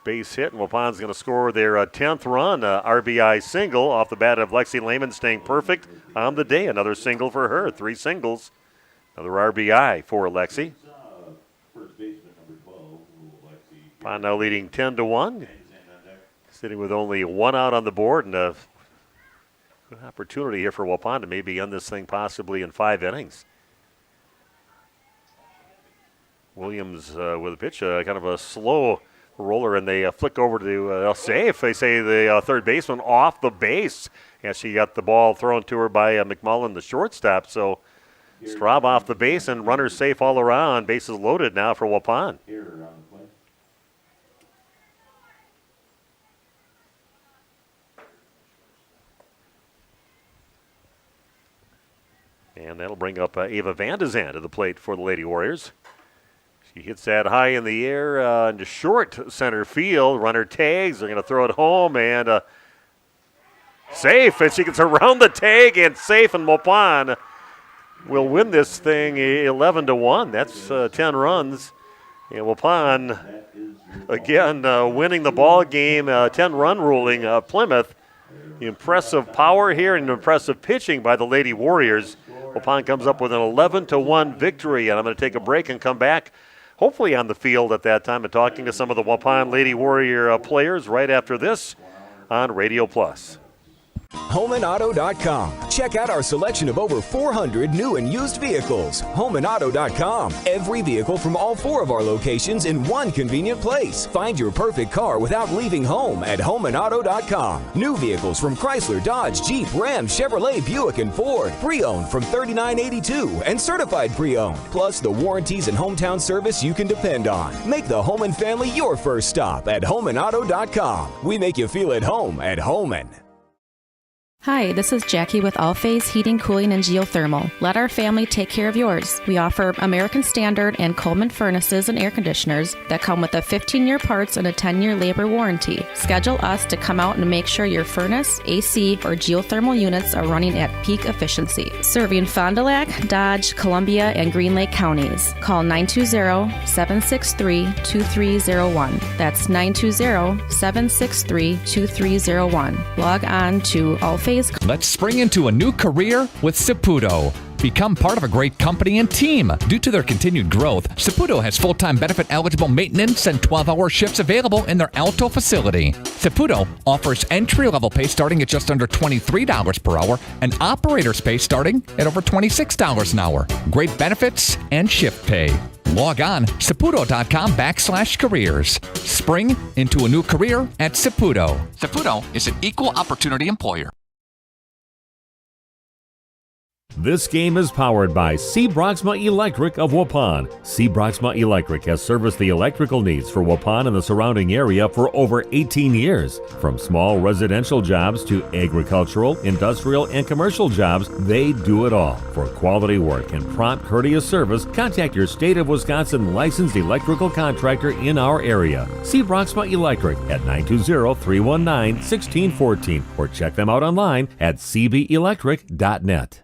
Base hit, and Waupun's going to score their 10th run. RBI single off the bat of Lexi Lehman, staying perfect on the day. Another single for her. 3 singles. Another RBI for Lexi. Waupun now leading 10-1. Sitting with only 1 out on the board, and a good opportunity here for Waupun to maybe end this thing possibly in 5 innings. Williams with a pitch, kind of a slow roller, and they flick over to safe. They say the third baseman off the base. And she got the ball thrown to her by McMullen, the shortstop. So Straub off the base and runners safe all around. Bases loaded now for Waupun. And that'll bring up Ava Van de Zandt to the plate for the Lady Warriors. She hits that high in the air into short center field. Runner tags. They're going to throw it home and safe. And she gets around the tag and safe. And Waupun will win this thing 11-1. That's 10 runs. And Waupun again winning the ball game. 10-run ruling. Plymouth. Impressive power here and impressive pitching by the Lady Warriors. Waupun comes up with an 11-1 victory. And I'm going to take a break and come back. Hopefully on the field at that time and talking to some of the Waupun Lady Warrior players right after this on Radio Plus. HomeandAuto.com. Check out our selection of over 400 new and used vehicles. HomeandAuto.com. Every vehicle from all 4 of our locations in one convenient place. Find your perfect car without leaving home at HomeandAuto.com. New vehicles from Chrysler, Dodge, Jeep, Ram, Chevrolet, Buick, and Ford. Pre-owned from $39.82 and certified pre-owned. Plus the warranties and hometown service you can depend on. Make the Home and Family your first stop at HomeandAuto.com. We make you feel at home at Homan. Hi, this is Jackie with All Phase Heating, Cooling, and Geothermal. Let our family take care of yours. We offer American Standard and Coleman furnaces and air conditioners that come with a 15-year parts and a 10-year labor warranty. Schedule us to come out and make sure your furnace, AC, or geothermal units are running at peak efficiency. Serving Fond du Lac, Dodge, Columbia, and Green Lake counties. Call 920-763-2301. That's 920-763-2301. Log on to allphase. Let's spring into a new career with Saputo. Become part of a great company and team. Due to their continued growth, Saputo has full-time benefit-eligible maintenance and 12-hour shifts available in their Alto facility. Saputo offers entry-level pay starting at just under $23 per hour and operator's pay starting at over $26 an hour. Great benefits and shift pay. Log on saputo.com/careers. Spring into a new career at Saputo. Saputo is an equal opportunity employer. This game is powered by C. Broxma Electric of Waupun. C. Broxma Electric has serviced the electrical needs for Waupun and the surrounding area for over 18 years. From small residential jobs to agricultural, industrial, and commercial jobs, they do it all. For quality work and prompt, courteous service, contact your State of Wisconsin licensed electrical contractor in our area. C. Broxma Electric at 920-319-1614 or check them out online at cbelectric.net.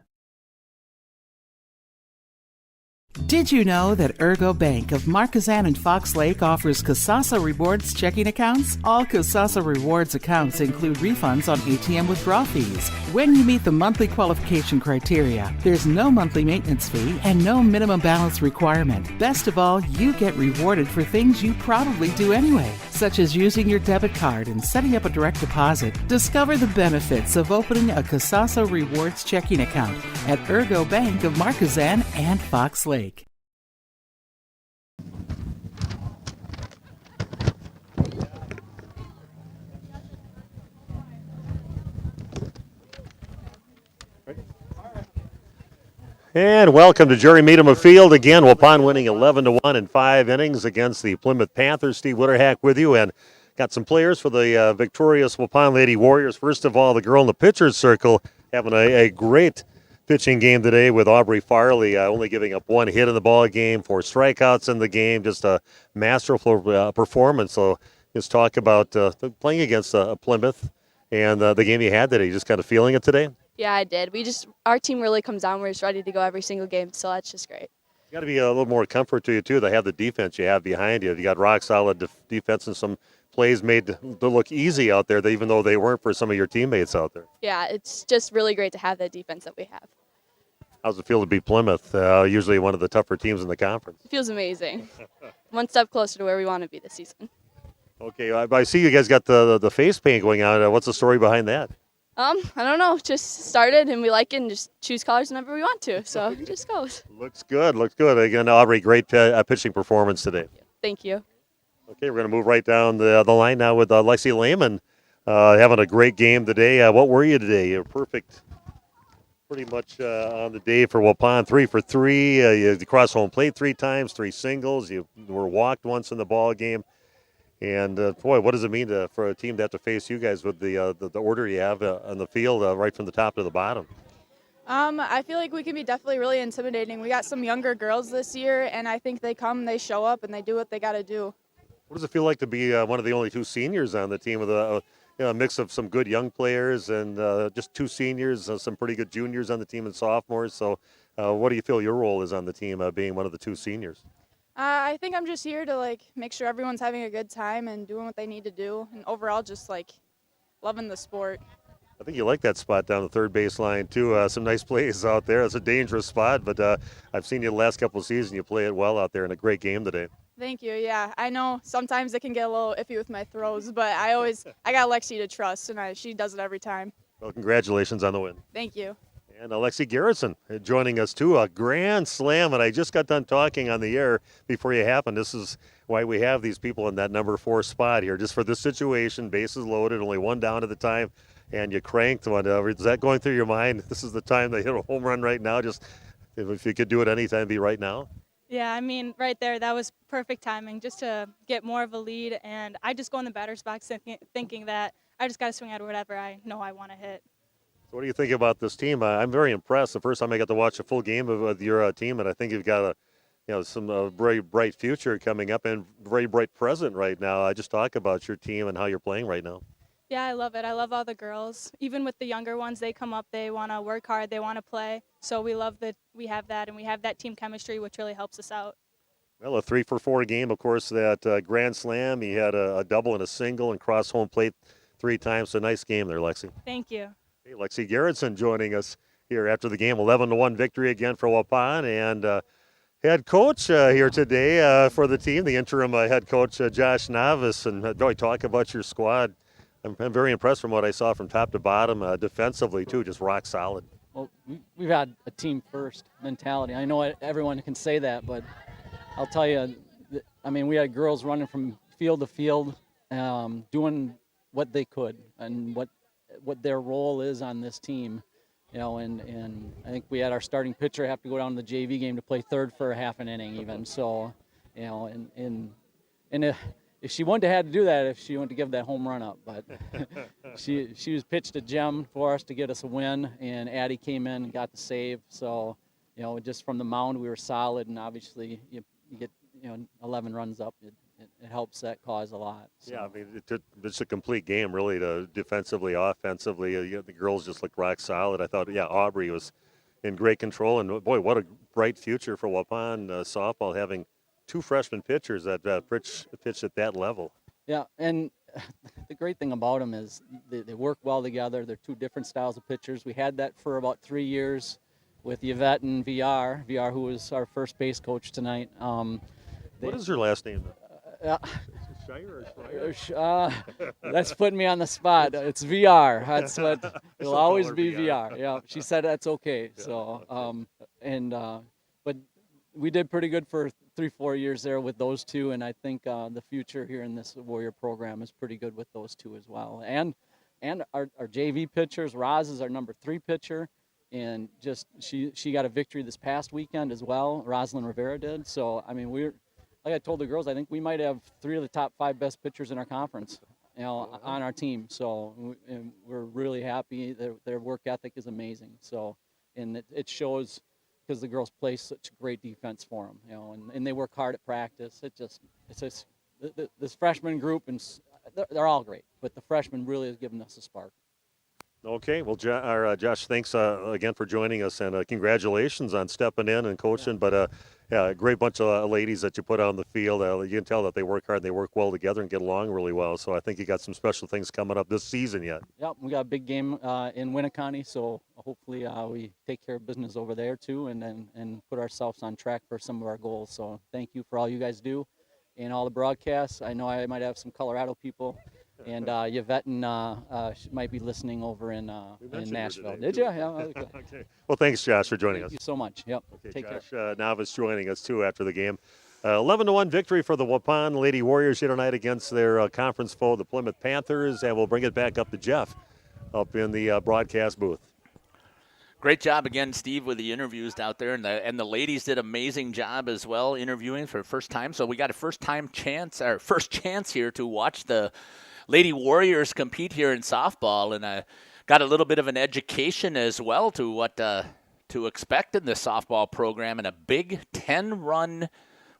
Did you know that Ergo Bank of Marquezan and Fox Lake offers Casasa Rewards checking accounts? All Casasa Rewards accounts include refunds on ATM withdrawal fees. When you meet the monthly qualification criteria, there's no monthly maintenance fee and no minimum balance requirement. Best of all, you get rewarded for things you probably do anyway, such as using your debit card and setting up a direct deposit. Discover the benefits of opening a Casasa Rewards checking account at Ergo Bank of Marquezan and Fox Lake. And welcome to Jerry Meadham Field again. Waupun winning 11-1 in 5 innings against the Plymouth Panthers. Steve Witterhack with you, and got some players for the victorious Waupun Lady Warriors. First of all, the girl in the pitcher's circle having a great pitching game today with Aubrey Farley, only giving up 1 hit in the ball game, 4 strikeouts in the game, just a masterful performance. So just talk about playing against Plymouth and the game you had today. You just kind of feeling it today? Yeah, I did. Our team really comes down. We're just ready to go every single game, so that's just great. It's got to be a little more comfort to you, too, to have the defense you have behind you. You got rock-solid defense and some plays made to look easy out there, even though they weren't for some of your teammates out there. Yeah, it's just really great to have that defense that we have. How's it feel to beat Plymouth, usually one of the tougher teams in the conference? It feels amazing. One step closer to where we want to be this season. Okay, I see you guys got the face paint going on. What's the story behind that? I don't know. Just started, and we like it, and just choose colors whenever we want to. So it just goes. Looks good. Again, Aubrey, great pitching performance today. Thank you. Okay, we're going to move right down the line now with Lexi Lehman having a great game today. What were you today? You're perfect pretty much on the day for Waupun. 3 for 3. You crossed home plate 3 times, 3 singles. You were walked once in the ball game. And, boy, what does it mean for a team to have to face you guys with the order you have on the field right from the top to the bottom? I feel like we can be definitely really intimidating. We got some younger girls this year, and I think they show up, and they do what they got to do. What does it feel like to be one of the only 2 seniors on the team with a mix of some good young players and just 2 seniors, some pretty good juniors on the team and sophomores? So what do you feel your role is on the team being one of the 2 seniors? I think I'm just here to make sure everyone's having a good time and doing what they need to do, and overall just loving the sport. I think you like that spot down the third base line too. Some nice plays out there. It's a dangerous spot, but I've seen you the last couple of seasons. You play it well out there, and a great game today. Thank you. Yeah, I know sometimes it can get a little iffy with my throws, but I got Lexi to trust, and she does it every time. Well, congratulations on the win. Thank you. And Alexi Garrison joining us, too. A grand slam, and I just got done talking on the air before you happened. This is why we have these people in that number 4 spot here, just for this situation. Bases loaded, only 1 down at a time, and you cranked one. Is that going through your mind? This is the time they hit a home run right now. Just if you could do it anytime, it'd be right now. Yeah, I mean, right there, that was perfect timing just to get more of a lead, and I just go in the batter's box thinking that I just got to swing at whatever I know I want to hit. What do you think about this team? I'm very impressed. The first time I got to watch a full game of your team, and I think you've got some very bright future coming up and very bright present right now. I just talk about your team and how you're playing right now. Yeah, I love it. I love all the girls. Even with the younger ones, they come up, they want to work hard, they want to play. So we love that we have that, and we have that team chemistry, which really helps us out. Well, a 3 for 4 game, of course, that grand slam. He had a double and a single and cross home plate 3 times. So nice game there, Lexi. Thank you. Hey, Lexi Garrison joining us here after the game. 11-1 victory again for Waupun, and head coach here today for the team, the interim head coach Josh Novice. And boy, talk about your squad. I'm very impressed from what I saw from top to bottom, defensively too, just rock solid. Well, we've had a team first mentality. I know everyone can say that, but I'll tell you, I mean, we had girls running from field to field, doing what they could and what their role is on this team. and I think we had our starting pitcher have to go down to the JV game to play third for a half an inning even. So, and if she wouldn't have had to do that, if she wouldn't to give that home run up, but she was pitched a gem for us to get us a win, and Addie came in and got the save. So, just from the mound we were solid, and obviously you get 11 runs up. It helps that cause a lot. So. Yeah, I mean, it's a complete game, really, defensively, offensively. The girls just looked rock solid. I thought, Aubrey was in great control. And, boy, what a bright future for Waupun softball, having two freshman pitchers that pitched at that level. Yeah, and the great thing about them is they work well together. They're two different styles of pitchers. We had that for about 3 years with Yvette and VR, who was our first base coach tonight. What is her last name? That's putting me on the spot. It's VR. That's what it'll always be VR. Yeah, she said that's okay. So, but we did pretty good for 3-4 years there with those two, and I think the future here in this Warrior program is pretty good with those two as well. And our JV pitchers, Roz is our number 3 pitcher, and just she got a victory this past weekend as well. Rosalind Rivera did. So I mean like I told the girls, I think we might have 3 of the top 5 best pitchers in our conference, on our team. So we're really happy. Their work ethic is amazing. So, and it shows because the girls play such great defense for them, and they work hard at practice. This freshman group, and they're all great, but the freshmen really has given us a spark. Okay, well, Josh, thanks again for joining us, and congratulations on stepping in and coaching. But a great bunch of ladies that you put on the field. You can tell that they work hard, and they work well together and get along really well. So I think you got some special things coming up this season yet. Yep, we got a big game in Winneconne, so hopefully we take care of business over there too, and put ourselves on track for some of our goals. So thank you for all you guys do, and all the broadcasts. I know I might have some Colorado people. And Yvette might be listening over in Nashville. Did you? Yeah. Okay. Well, thanks, Josh, for joining us. Thank you so much. Yep. Okay, Take Josh care. Navas joining us, too, after the game. 11-1 victory for the Waupun Lady Warriors here tonight against their conference foe, the Plymouth Panthers. And we'll bring it back up to Jeff up in the broadcast booth. Great job again, Steve, with the interviews out there, and the ladies did an amazing job as well interviewing for the first time. So we got a first chance here to watch the Lady Warriors compete here in softball, and I got a little bit of an education as well to what to expect in the softball program, and a big 10-run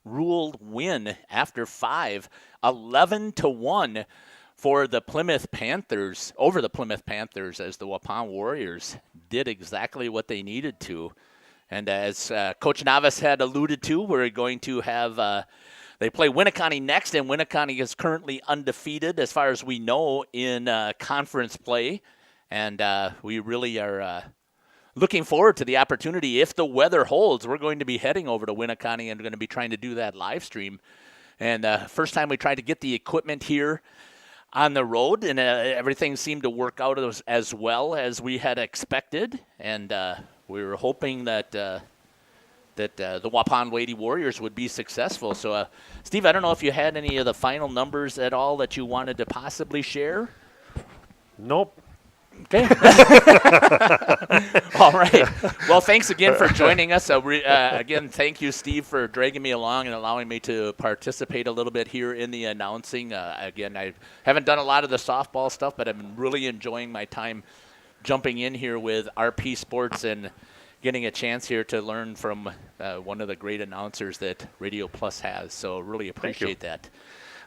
ruled win after 5, 11-1 for the Plymouth Panthers, over the Plymouth Panthers, as the Waupun Warriors did exactly what they needed to. And as Coach Navas had alluded to, we're going to have they play Winneconne next, and Winneconne is currently undefeated as far as we know in conference play. And we really are looking forward to the opportunity. If the weather holds, we're going to be heading over to Winneconne and going to be trying to do that live stream. And first time we tried to get the equipment here on the road, and everything seemed to work out as well as we had expected. And we were hoping that the Waupun Lady Warriors would be successful. So, Steve, I don't know if you had any of the final numbers at all that you wanted to possibly share? Nope. Okay. All right. Well, thanks again for joining us. Again, thank you, Steve, for dragging me along and allowing me to participate a little bit here in the announcing. Again, I haven't done a lot of the softball stuff, but I've been really enjoying my time jumping in here with RP Sports and getting a chance here to learn from one of the great announcers that Radio Plus has. So really appreciate that.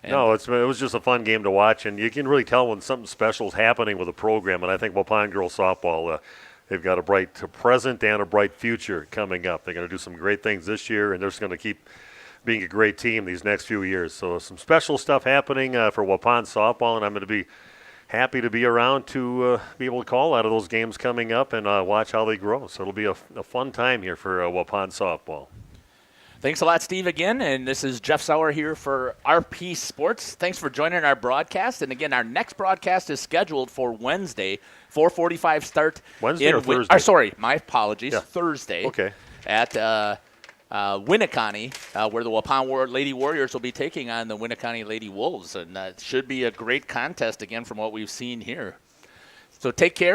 And no, it was just a fun game to watch, and you can really tell when something special is happening with a program. And I think Waupun girls softball, they've got a bright present and a bright future coming up. They're going to do some great things this year, and they're just going to keep being a great team these next few years. So some special stuff happening for Waupun softball, and I'm going to be happy to be around to be able to call out of those games coming up and watch how they grow. So it'll be a fun time here for Waupun softball. Thanks a lot, Steve, again. And this is Jeff Sauer here for RP Sports. Thanks for joining our broadcast. And, again, our next broadcast is scheduled for Wednesday, 4:45 start. Wednesday or Thursday? Sorry, my apologies. Yeah. Thursday. Okay. At Winneconne, where the Waupun Lady Warriors will be taking on the Winneconne Lady Wolves. And that should be a great contest, again, from what we've seen here. So take care.